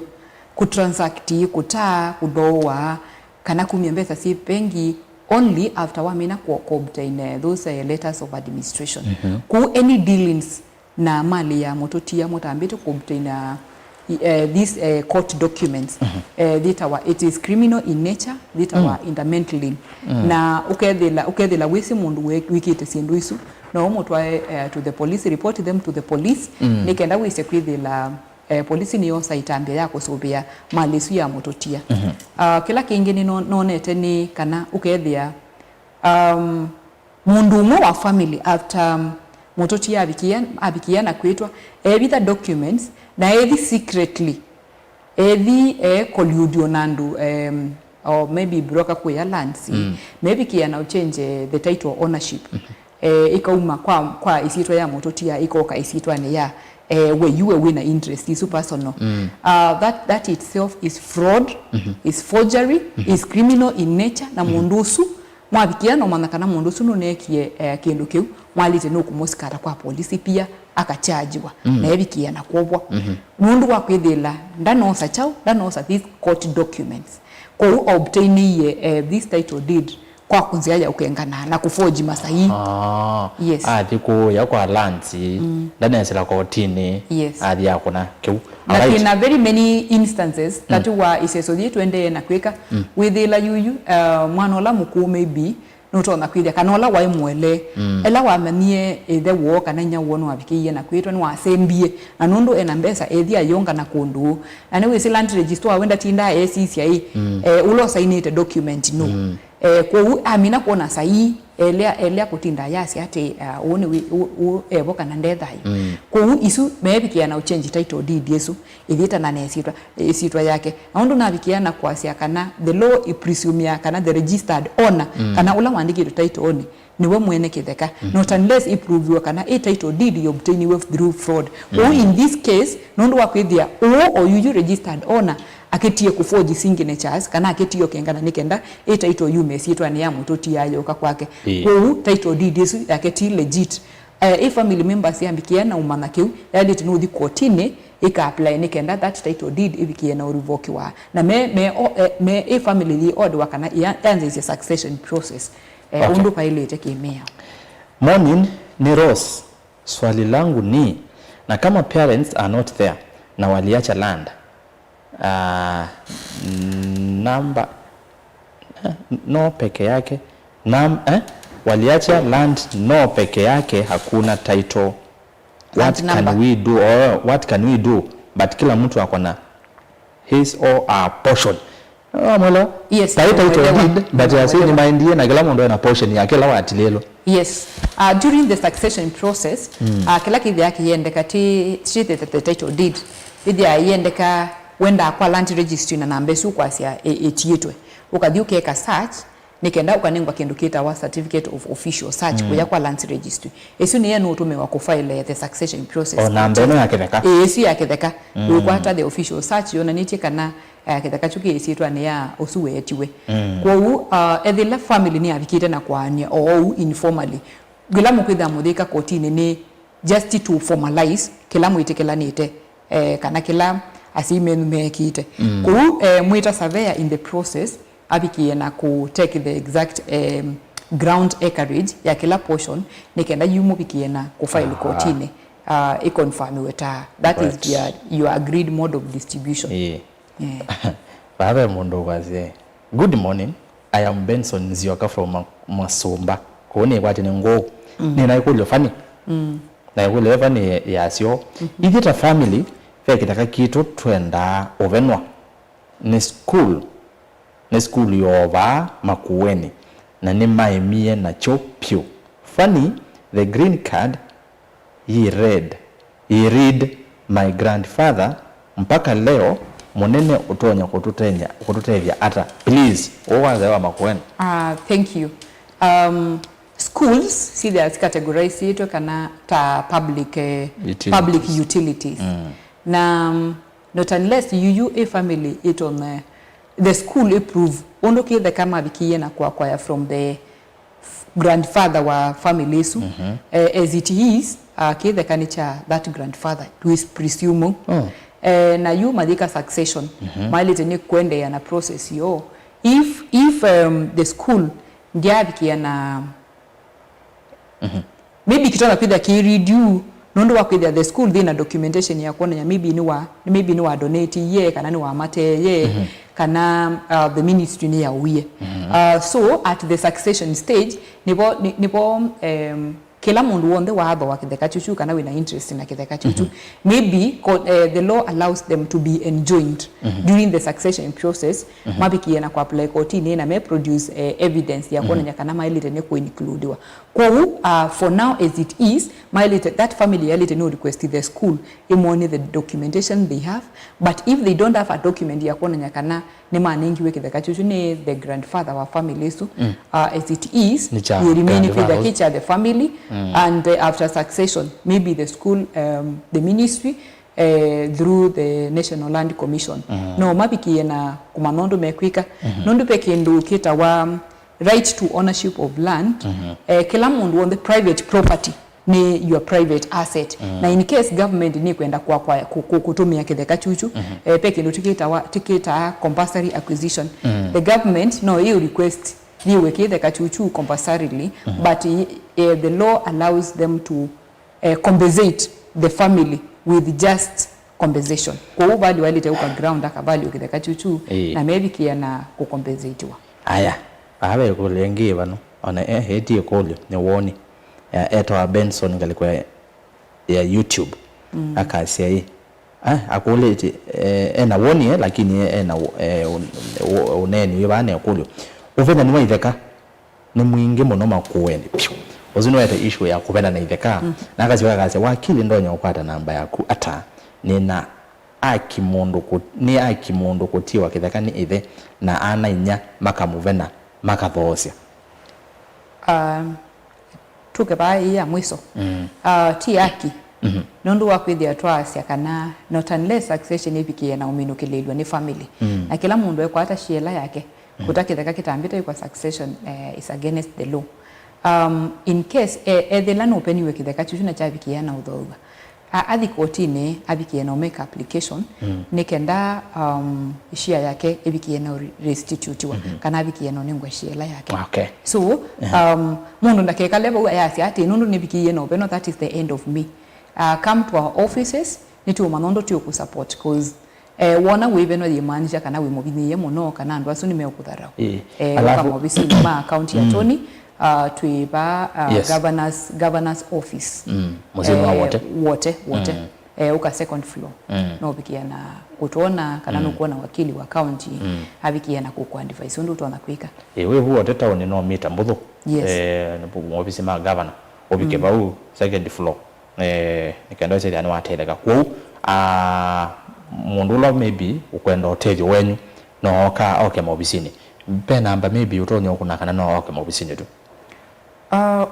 ku transact kutaa kudoa kana kumia mbesa si pengi only after wamina ku obtain those letters of administration ku any dealings na mali ya mototia motambete ku obtain these court documents it is criminal in nature indamental na ukethila wisi mundu wikite sindu isu no mutwae to the police, report them to the police nikenda wise kwithila polisi niyo saitambia ya kusubia malisu ya mutotia kila kingi ni nonete ni kana ukethia mundu umwe wa family after mutotia abikia na kwitwa the documents na secretly collude nandu or maybe broker kwa lands maybe kiana change the title of ownership ikauma kwa isitwa ya mutotia ikoka isitwa ni ya where you were winner interest is personal that itself is fraud is forgery is criminal in nature na mundusu mwabikiana manakana mundusu no nekie kindu kiu mwalite no kumusikara kwa polisi pia akachajiwa na ebikiana kwobwa mundu wa kwithila ndanosa chao ndanosa these court documents kwa obtain this title deed kwa kunzia ya ukengana na kuforge masahi yes thiko ya kwa lands ndanesela kotini athi yakona kiu but in a very many instances that were isesothie twende na kwika withila yuyu mwana ola mukuu maybe nutona kwithia kana ola wai mwele ela wamanie the wo kana nya wono abikiye na kwitwa ni wasembie na nundu ena mbesa ethia yonga na kundu na ne wisi land register wenda tinda ACCI ulo signed document no kwa amina kuona sahi elia kutinda yasi ate one evoka na ndethayo kwa isu mebikia na uchange title deed yesu ithita na nesitwa yake aundu nabikia kwa sia kana the law presume kana the registered owner kana ula wandiki title oni niwe mwene kitheka not unless prove kana title deed you obtain with through fraud in this case nundu wakwithia or you registered owner aketie kuforge signatures kana aketie kengana nikenda title you mesitwa ni ya mutoti yayo kwake title deed yesu aketie legit family members yambikia na umana kiu yali tinu the courtine ika apply nikenda that title deed ibikia na revoke wa na me family the order wakana yanze is a succession process undu pailete kimea. Morning ni Rose, swali langu ni na kama parents are not there na waliacha land number no peke yake waliacha land no peke yake hakuna title what can we do but kila mtu akona his or her portion mwela yes title deed but asini mindie na kila mundu ana portion yake la watilelo yes during the succession process kila kithi yake yendeka ti the title deed idi yendeka wenda kwa land registry na nambesu kwa sia etietwe ukathi ukeka search nikenda ukanengwa kindu kita wa certificate of official search kuya kwa land registry esu ni yenu utume wa kufile the succession process nambeno yake theka esu yake theka ukwata the official search yona nitie kana kitheka chuki esitwa ni ya osuwe etiwe kwa ethila family ni abikite na kwania or informally gila mukwitha muthika kotini ni just to formalize kila mwitekelanite kana kila assignment mekite mwita surveyor in the process abikie na ku take the exact ground acreage ya kila portion nikenda yumu bikie na ku file courtine confirm weta that right. Is your agreed mode of distribution baba mundu waze. Good morning, I am Benson Nzioka from Masumba kone kwati ngo ni na ikulyo fani na ikulyo fani yasio ithita family fekitaka kitu twenda ovenwa ni school yova makueni na ni maimie na chopio funny the green card he read my grandfather mpaka leo monene utonya kututevya ata please owanza wa makueni. Thank you. Schools see they are categorized ito kana ta public utilities. Na not unless you a family it on the school approve ondoke the kama bikiye na kwa from the grandfather wa family su as it is the kanicha that grandfather to is presume na you madika succession mali teni kwende ya na process yo if the school ndia bikiye na maybe kitona pida ki read you nundu wa kwithia the school thina documentation ya kuona ya maybe ni wa donate ye kana ni wa mate ye kana the ministry ni ya uye so at the succession stage nipo kila mundu wonde wahaba wa kitheka chuchu kana wina interest na kitheka chuchu maybe the law allows them to be enjoined during the succession process mabiki na kwa apply court ni na may produce evidence ya kuona nyakana mailite ne ko includewa kwa for now as it is mailite that family yailite no request the school imone the documentation they have, but if they don't have a document ya kuona nyakana ne maningi weke kitheka chuchu ne the grandfather wa family so as it is you remain with the kids the family and after succession maybe the school the ministry through the National Land Commission no mabiki na kumanondo mekwika nondo peke ndo kita wa right to ownership of land kila mundu on the private property ni your private asset na in case government ni kwenda kwa kutumia kitheka chuchu peke ndo tikita compulsory acquisition the government no you request you weke the kachuchu compulsorily but the law allows them to compensate the family with just compensation kwa bali wale teuka ground akabali weke the kachuchu na maybe kia na kucompensate wa aya abe kulengi bano ona heti ekolyo ne woni eto Benson ngalikuwa ya YouTube akasia hii akulete ena woni lakini ena uneni yebane ekolyo uvena niwa itheka ni mwingi muno makuweni uzino yata issue ya kubena na itheka nakazi wakase wakili ndonya ukwata namba yaku ata nina akimundu kutiwa kitheka ni ithe na ana inya makamuvena makathosia tuke ba ya mwiso ti aki nondu wa kwithia twasia kana not unless succession ipikie na uminukilelwa ni family na kila mundu eko hata shiela yake kutakitheka kitambita kwa succession is against the law in case the land open we kitheka chuchu na chabikia na udhoga athi kotini abikie na make application nikenda share yake ebikie na restitute kana abikie na nengwa share yake okay so mundu ndakeka level ya ati nundu nibikie na open that is the end of me come to our offices nitu manondo tu ku support cause wona webe no yimanja kana we mobiniye muno kana ndo aso nimekudharau kama obisi ma account ya Tony tuiba governors office muzima wote uka second floor no bikia na kutuona kana no kuona wakili wa county abikia na ku advise ndo tuona kuika we huo teta ni no meter mbudho no obisi ma governor obike bau second floor nikenda sasa ni wateleka kwa mundu lo maybe ukwenda hotel wenyu no ka okay mobisini pe namba maybe utonyo kuna kana no okay mobisini tu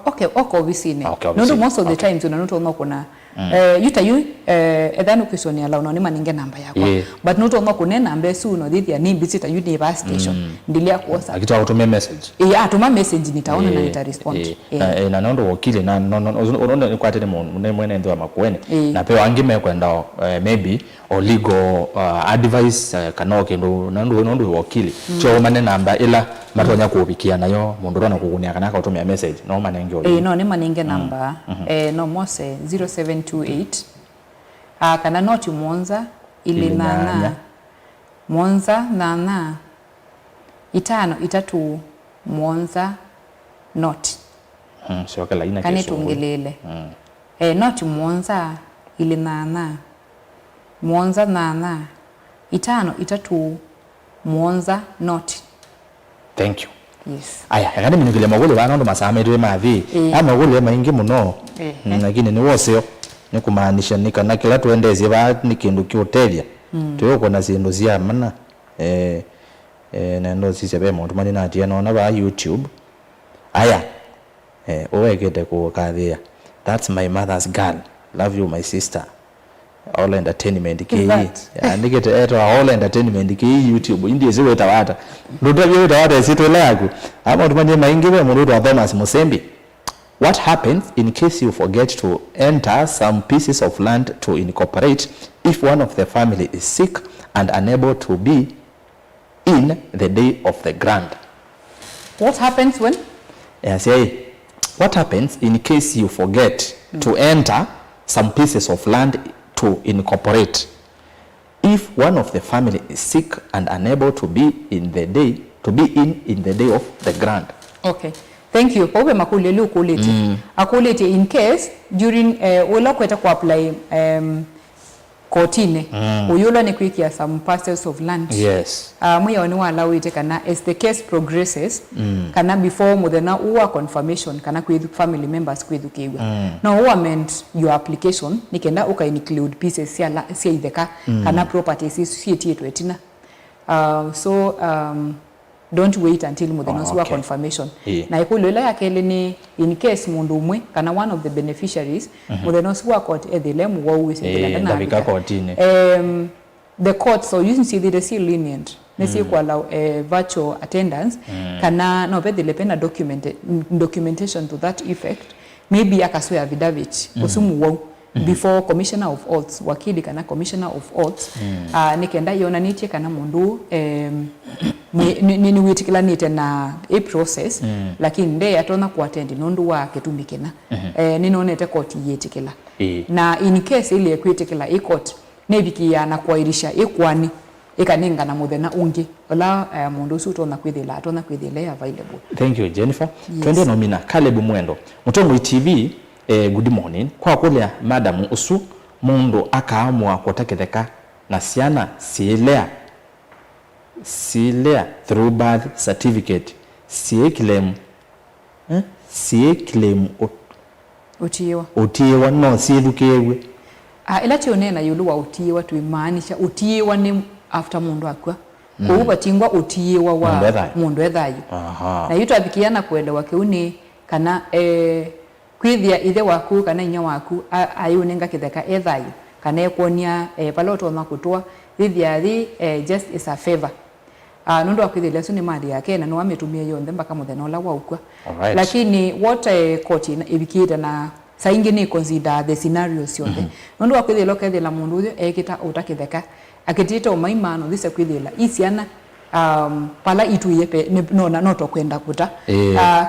okay obisini no most of the times unanuto no kuna you edhanu kisonia la unoni maninge namba yako but nuto no kuna namba su no dhidi ya ni visit you ni bus station ndilia kuosa akitoa kutumia message atuma message nitaona na nita respond na nondo wakili na no kwa tena mwene ndo makuene na pe wangime kwenda maybe or legal advice kanoke ndo wakili cho mane namba ila matonya kubikia nayo mundu rona kukunia kana kutumia message no manenge no ni maninge namba no mose 0728 kana noti Mwanza ili nana Mwanza nana itano itatu Mwanza noti sio kala ina kesho kanitungilele noti Mwanza ili nana Mwanza nana itano itatu Mwanza noti. Thank you. Yes. Aya, yakani minukile magole bana ndo masametre mavi magole maingi muno lakini ni woseo ni kumaanisha nikana kila tuendeze ba nikindu kiotelia tuyoko na zindu zia mana na ndo sisi be muntu mani na tia no na ba YouTube aya owegete ko kathia that's my mother's girl, love you my sister, all entertainment ke andikete eto all entertainment ke YouTube indiye ziwe tawata ndo byo tawata sito lagu ama tumanye maingiwe murudo wa Thomas Musembi. What happens in case you forget to enter some pieces of land to incorporate if one of the family is sick and unable to be in the day of the grant? What happens when? What happens in case you forget to enter some pieces of land to incorporate. If one of the family is sick and unable to be in the day of the grant. Okay, thank you. Powe makulele ukuleti. Akuleti in case during wala kweta ku apply kotine uyula ni kwikia some parcels of land. Yes. Muya wani allow it kana as the case progresses kana before muthena uwa confirmation kana kwithu family members kwithu kiwa. Now who amend your application nikenda uka include pieces sia itheka kana properties sietietu etina. So don't wait until muthena uwa confirmation. Na ikulo ila yakele ni in case mundu umwe kana one of the beneficiaries muthena uwa court edilemu wa uwisi ndabika kotine. The court so you see they see lenient nesi ku allow virtual attendance kana no be the documentation to that effect maybe akaswe affidavit usumu wao before commissioner of oaths wakili kana commissioner of oaths nikenda yona nitie kana mundu ni witikila nite na a process lakini nde atona ku attend nondu wake tumikena ninonete court yetikila na in case ile kwitikila a court nebikia na kwairisha ikwani ikaninga na muthena ungi ola mundu usu na kwithila atona kwithila available. Thank you Jennifer. Yes. Twende nomina Caleb Mwendo Mutomo TV. Good morning kwa kulia madam usu mundu akaamua kutaketheka na ciana silea through birth certificate claim utiwa no siethukewe ila tionena yulu wa utiwa tuimaanisha utiwa ni after mundu akwa kuuba tingwa utiwa wa mundu ethayo na yuto abikiana kuelewa kiuni kana kwithia ithe waku kana inya waku ayunenga kitheka ethayo kana ekonia paloto na kutwa thithia just is a favor nundu akwithile so ni mali yake na no ametumia yonthe mpaka muthena ola waukwa. Lakini what court ibikita na saingi ni consider the scenarios yonthe nundu akwithile okethila mundu uyo ekita utakitheka akitita umaimano thise kwithila isiana pala itu yepe no to kwenda kuta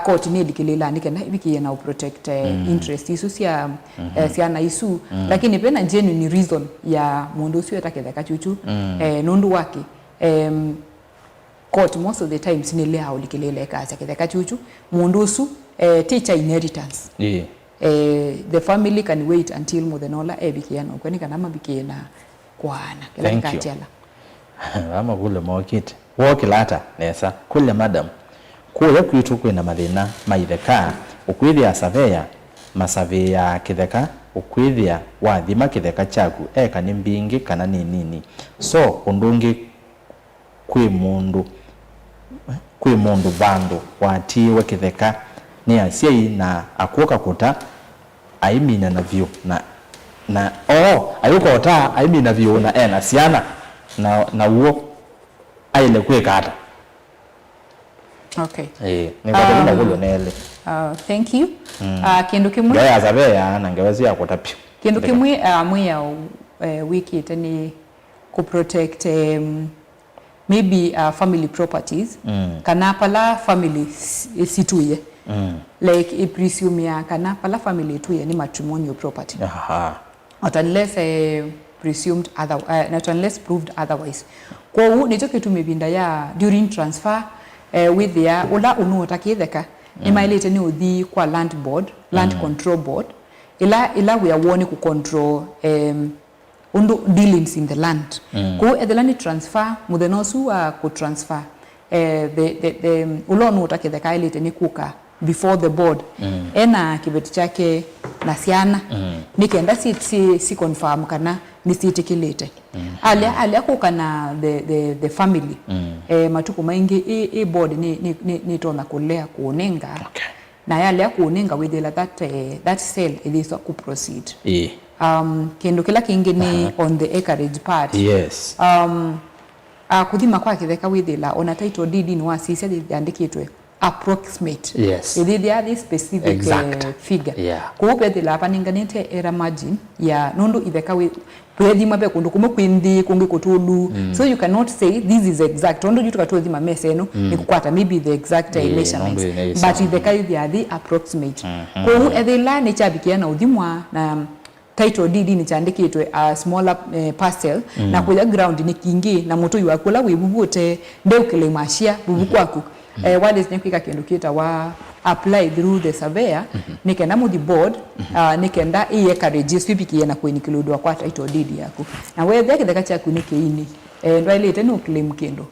court ni dikilila nikena ibikie na protect interest isu sia siana isu lakini pena genuine reason ya mundu ucio etaketheka chuchu nundu wake court most of the times ni lea ulikilele kaza ketheka chuchu mundu usu teacher inheritance the family can wait until muthenola ebikie na kwani kana mabikie na kwana kila katiala ama kule mokit wokilata nesa kule madam kuya kwitu kwina mathina maitheka ukwithia surveyor masavea kitheka ukwithia wathima kitheka chaku eka ni mbingi kana ni nini so undungi kwi mundu vandu watiwe kitheka ni asiai na akuoka kuta aimina na view na ayuko ota aimina view na ena siana na uo aile kwekata. Okay. Ningapenda kulo nele. Thank you. Kindu kimwe ya zabea na ngewezi ya kutapio. Kindu kimwe mwe wiki tani ku protect maybe family properties kana pala family situye like I presume ya kana pala family tuye ni matrimonial property not unless presumed not unless proved otherwise kwa hiyo nitoke tumebinda ya during transfer with their ola unuotakitheka imailete ni uthi kwa land board land control board ila we are warning ku control undu dealings in the land ko the land transfer muthenosu wa ku transfer the ulonu utakitheka ilete ni kuka before the board ena kibeti chake na siana nikenda si confirm kana nisitikilete alia kukana the family matuko maingi board ni tona kulea kuonenga na yale kuonenga with that sale is ku proceed kendo kila kingi ni on the acreage part yes kuthima kwa kitheka withila ona title deed ni wasisi andikitwe approximate yes they are this specific figure kupe the la paninganete era margin ya nundu itheka we kwethima be kundu kumwe kwindi kungi kutulu so you cannot say this is exact nundu jutu katwethima meseno ni kukwata maybe the exact measurements but itheka they are the approximate ko ethila ni chabikia na uthimwa na title deed ni chandikitwe a smaller parcel na kuya ground ni kingi na mutu yakula wibubute ndeukile mashia bubukwaku what is nekwika kindu kita wa apply through the surveyor nikenda mu the board nikenda iyeka register bikiye na kwenikilodwa kwa title deed yako na wewe kitheka chaku nikiini ndo ile tena claim kendo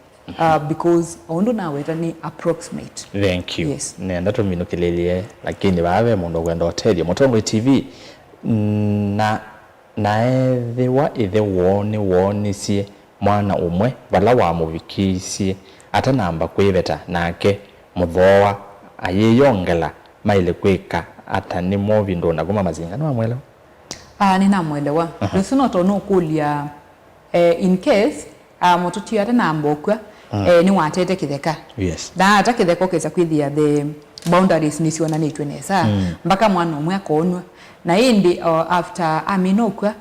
because ondo na weta ni approximate. Thank you. Yes. Nenda tuminukililie lakini bawe mundu gwenda hotel Mutongo TV na ethiwa ithe wonisie mwana umwe bala wa mubikisie ata namba kwiveta nake muthoa ayeyongela maile kwika ata ni movi ndo na goma mazinga no amwelewa ninamwelewa rusuno tono kulia in case mututi ata namba okwa ni watete kitheka yes da ata kitheka keza kwithia the boundaries ni siona nitwe nesa mpaka mwana umwe akonwa na indi after aminokwa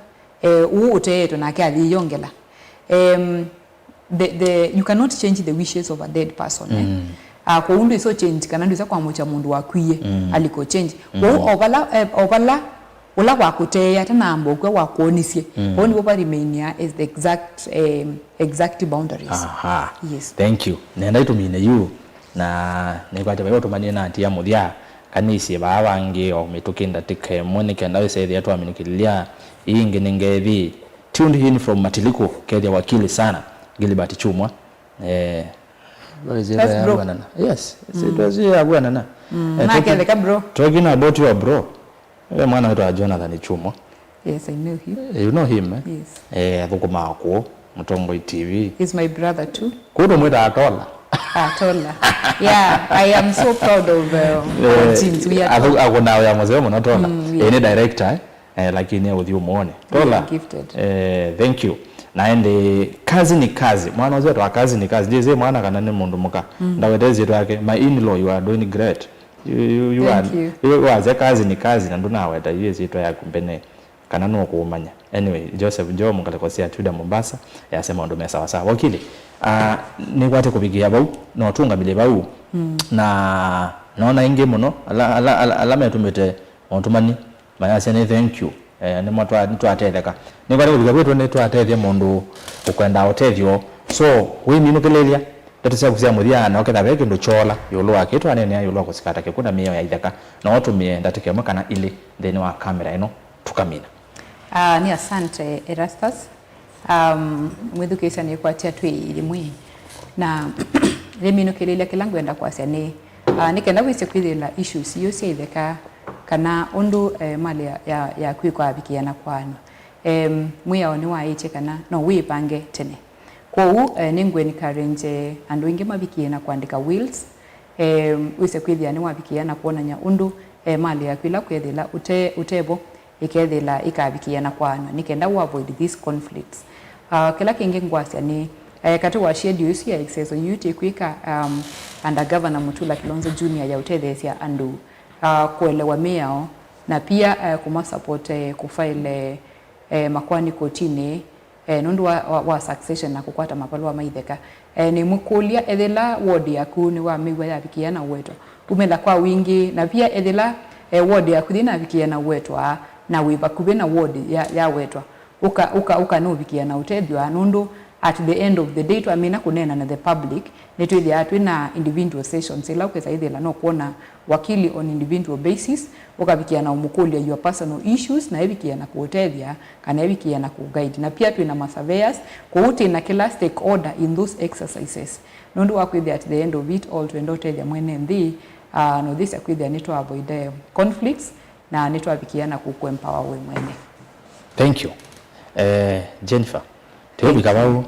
uteeto nake athiyongela you cannot change the wishes of a dead person kwa undu iso change kana ndu isa kwa mocha mundu wakwiye aliko change kwa obala ula wakuteya tanambo kwa wakuonisie oni boba remainia is the exact boundaries. Aha. Yes, thank you nenda itumine you na nikwate bayo tumanie na atia muthia kanisi babangi o mitukinda tike mone kenda wese yetu aminikililia ingi ningethi tuned in from Matiliko kedia wakili sana Gilbert Chumwa yes it was ya bwana na na keleka bro talking about your bro mwana wetu Jonathan Chumwa. Yes, I know him. You know him Yes. Thukuma ako Mutongo TV. He's my brother too. Kudo mwita Atola. Atola. Yeah, I am so proud of our teams. We are ako na ya mzee mwana Atola. Ni director lakini with you muone. Tola. Gifted. Thank you. Naende kazi ni kazi. Mwana wetu wa kazi ni kazi. Jeze mwana kana ni mundu muka. Ndawetezi yetu yake my in-law you are doing great. You are kazi ni kazi na nduna weta yezi yetu ya kumpene kana no kuumanya. Anyway, Joseph Joe mukalekosia tuda Mombasa yasema ndo mesa sawa. Wakili ni kwate kubigia bau no tunga bile bau na naona inge muno alama yatumete ontumani mayase ni thank you ni motwa twatetheka ni kwate kubigia kwetu ni twatethia mundu ukwenda otethio so we minukelelia tatisa kusia muthiana oketha beke ndo chola yolo akitu anene yolo kusikata kekunda miyo ya ithaka na watu mie ndatike makana ile then wa kamera ino tukamina. Ni asante Erastus. Mwithukisha ni kwatia twi ilimwe na remino kelele kilangu enda kwasia ni nikenda wise kwithila issues yose itheka kana undu mali ya kwikwa abikiana kwano mwiya oni wa iche kana no wipange tene kwa ningwe ni karenje andu ingi mabikiana kuandika wills wise kwithia ni wabikiana kuonanya undu mali ya kwila kwithila utebo ikethila ikabikiana kwano nikenda avoid these conflicts kila kingi ngwasia ni kati wa schedule ya excess yuti kwika under governor Mutula Kilonzo Junior ya utethesia andu kuelewa miao na pia kuma support kufile makwani kotini nundu wa succession na kukwata mapalwa maitheka ni mukulia ethela ward yaku ni wa miwa ya bikiana weto umela kwa wingi na pia ethela ward yaku thina bikiana wetwa na wiba kubena ward ya wetwa uka no bikiana utethwa nundu at the end of the day to amina kunena na the public netwe atwina individual sessions ila ukeza ithela no kuona wakili on individual basis ukabikiana umukulia your personal issues na ebikiana kuotethia kana ebikiana ku guide na pia twina masurveyors kuuti na kila stakeholder in those exercises nundu wakwithia at the end of it all twendo tethia mwene nthi no this akwithia ni to avoid conflicts na ni to abikiana ku empower we mwene. Thank you. Jennifer Tebi kabau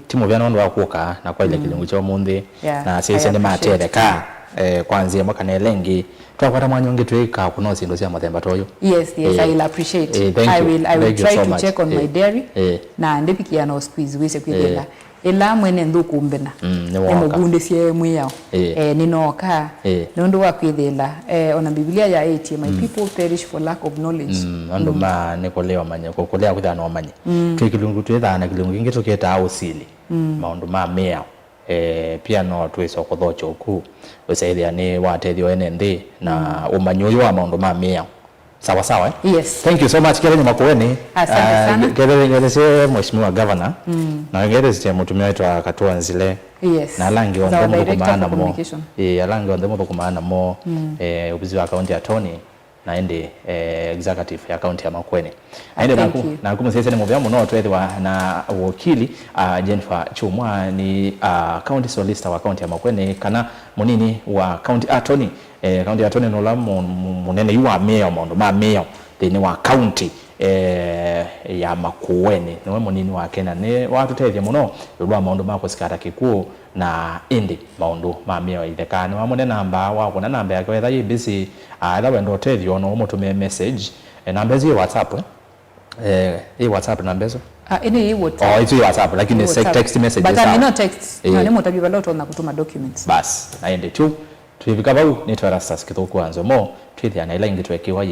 timu vyana wandu wakuoka na kwa ile kilungu cha munthi na sisi ni matereka kwanzia mwaka na lengi twakwata mwanyonge tweka kunosi ndo cia mathemba toyo. Yes, I will appreciate. I will try to check on my dairy na ndipikia no squeeze wise kwithela ila mwene nthuku mbena mugunde cie mwiyao ninoka nundu wa kwithela ona Biblia ya 8 my people perish for lack of knowledge andu ma nikolewa manya kokolea kuthana omanye twikilungu twithana kilungu kingi tuketa ausili maundu ma mea pia no twiso kuthocho ku usaithia ni watethio ene nthi na umanyo wa maundu ma mea sawa sawa Yes. Thank you so much Kevin Makueni. Asante sana. Kevin mheshimiwa governor na ngere mutumia wetu akatua nzile. Yes. Na langi wa Our ndemo director kumana for mo. communication. Alangi wa ndemo kumana mo ubizi wa county attorney na ende executive ya county ya Makueni. Aende na kumusese ni muvya muno twethwa na wakili Jennifer Chumwa ni county solicitor wa county ya Makueni kana munini wa county attorney. County attorney no la munene yu wa mayor mondo ma mayor thini wa county ya Makueni niwe munini wa Kenya ni watu tethia muno lwa maundu ma kusikata kikuo na indi maundu ma mayor ithekani wa munene namba wa kuna namba yake wetha yi busy either wendo tethio no mutume message namba zi WhatsApp hii WhatsApp namba hizo Ini WhatsApp. It's WhatsApp lakini text messages but I not text na nimo tabiba lot na kutuma documents bas na ende tu tuivika bau ni Erastus Kithuku anzo mo twithia na ila ingi twekiwa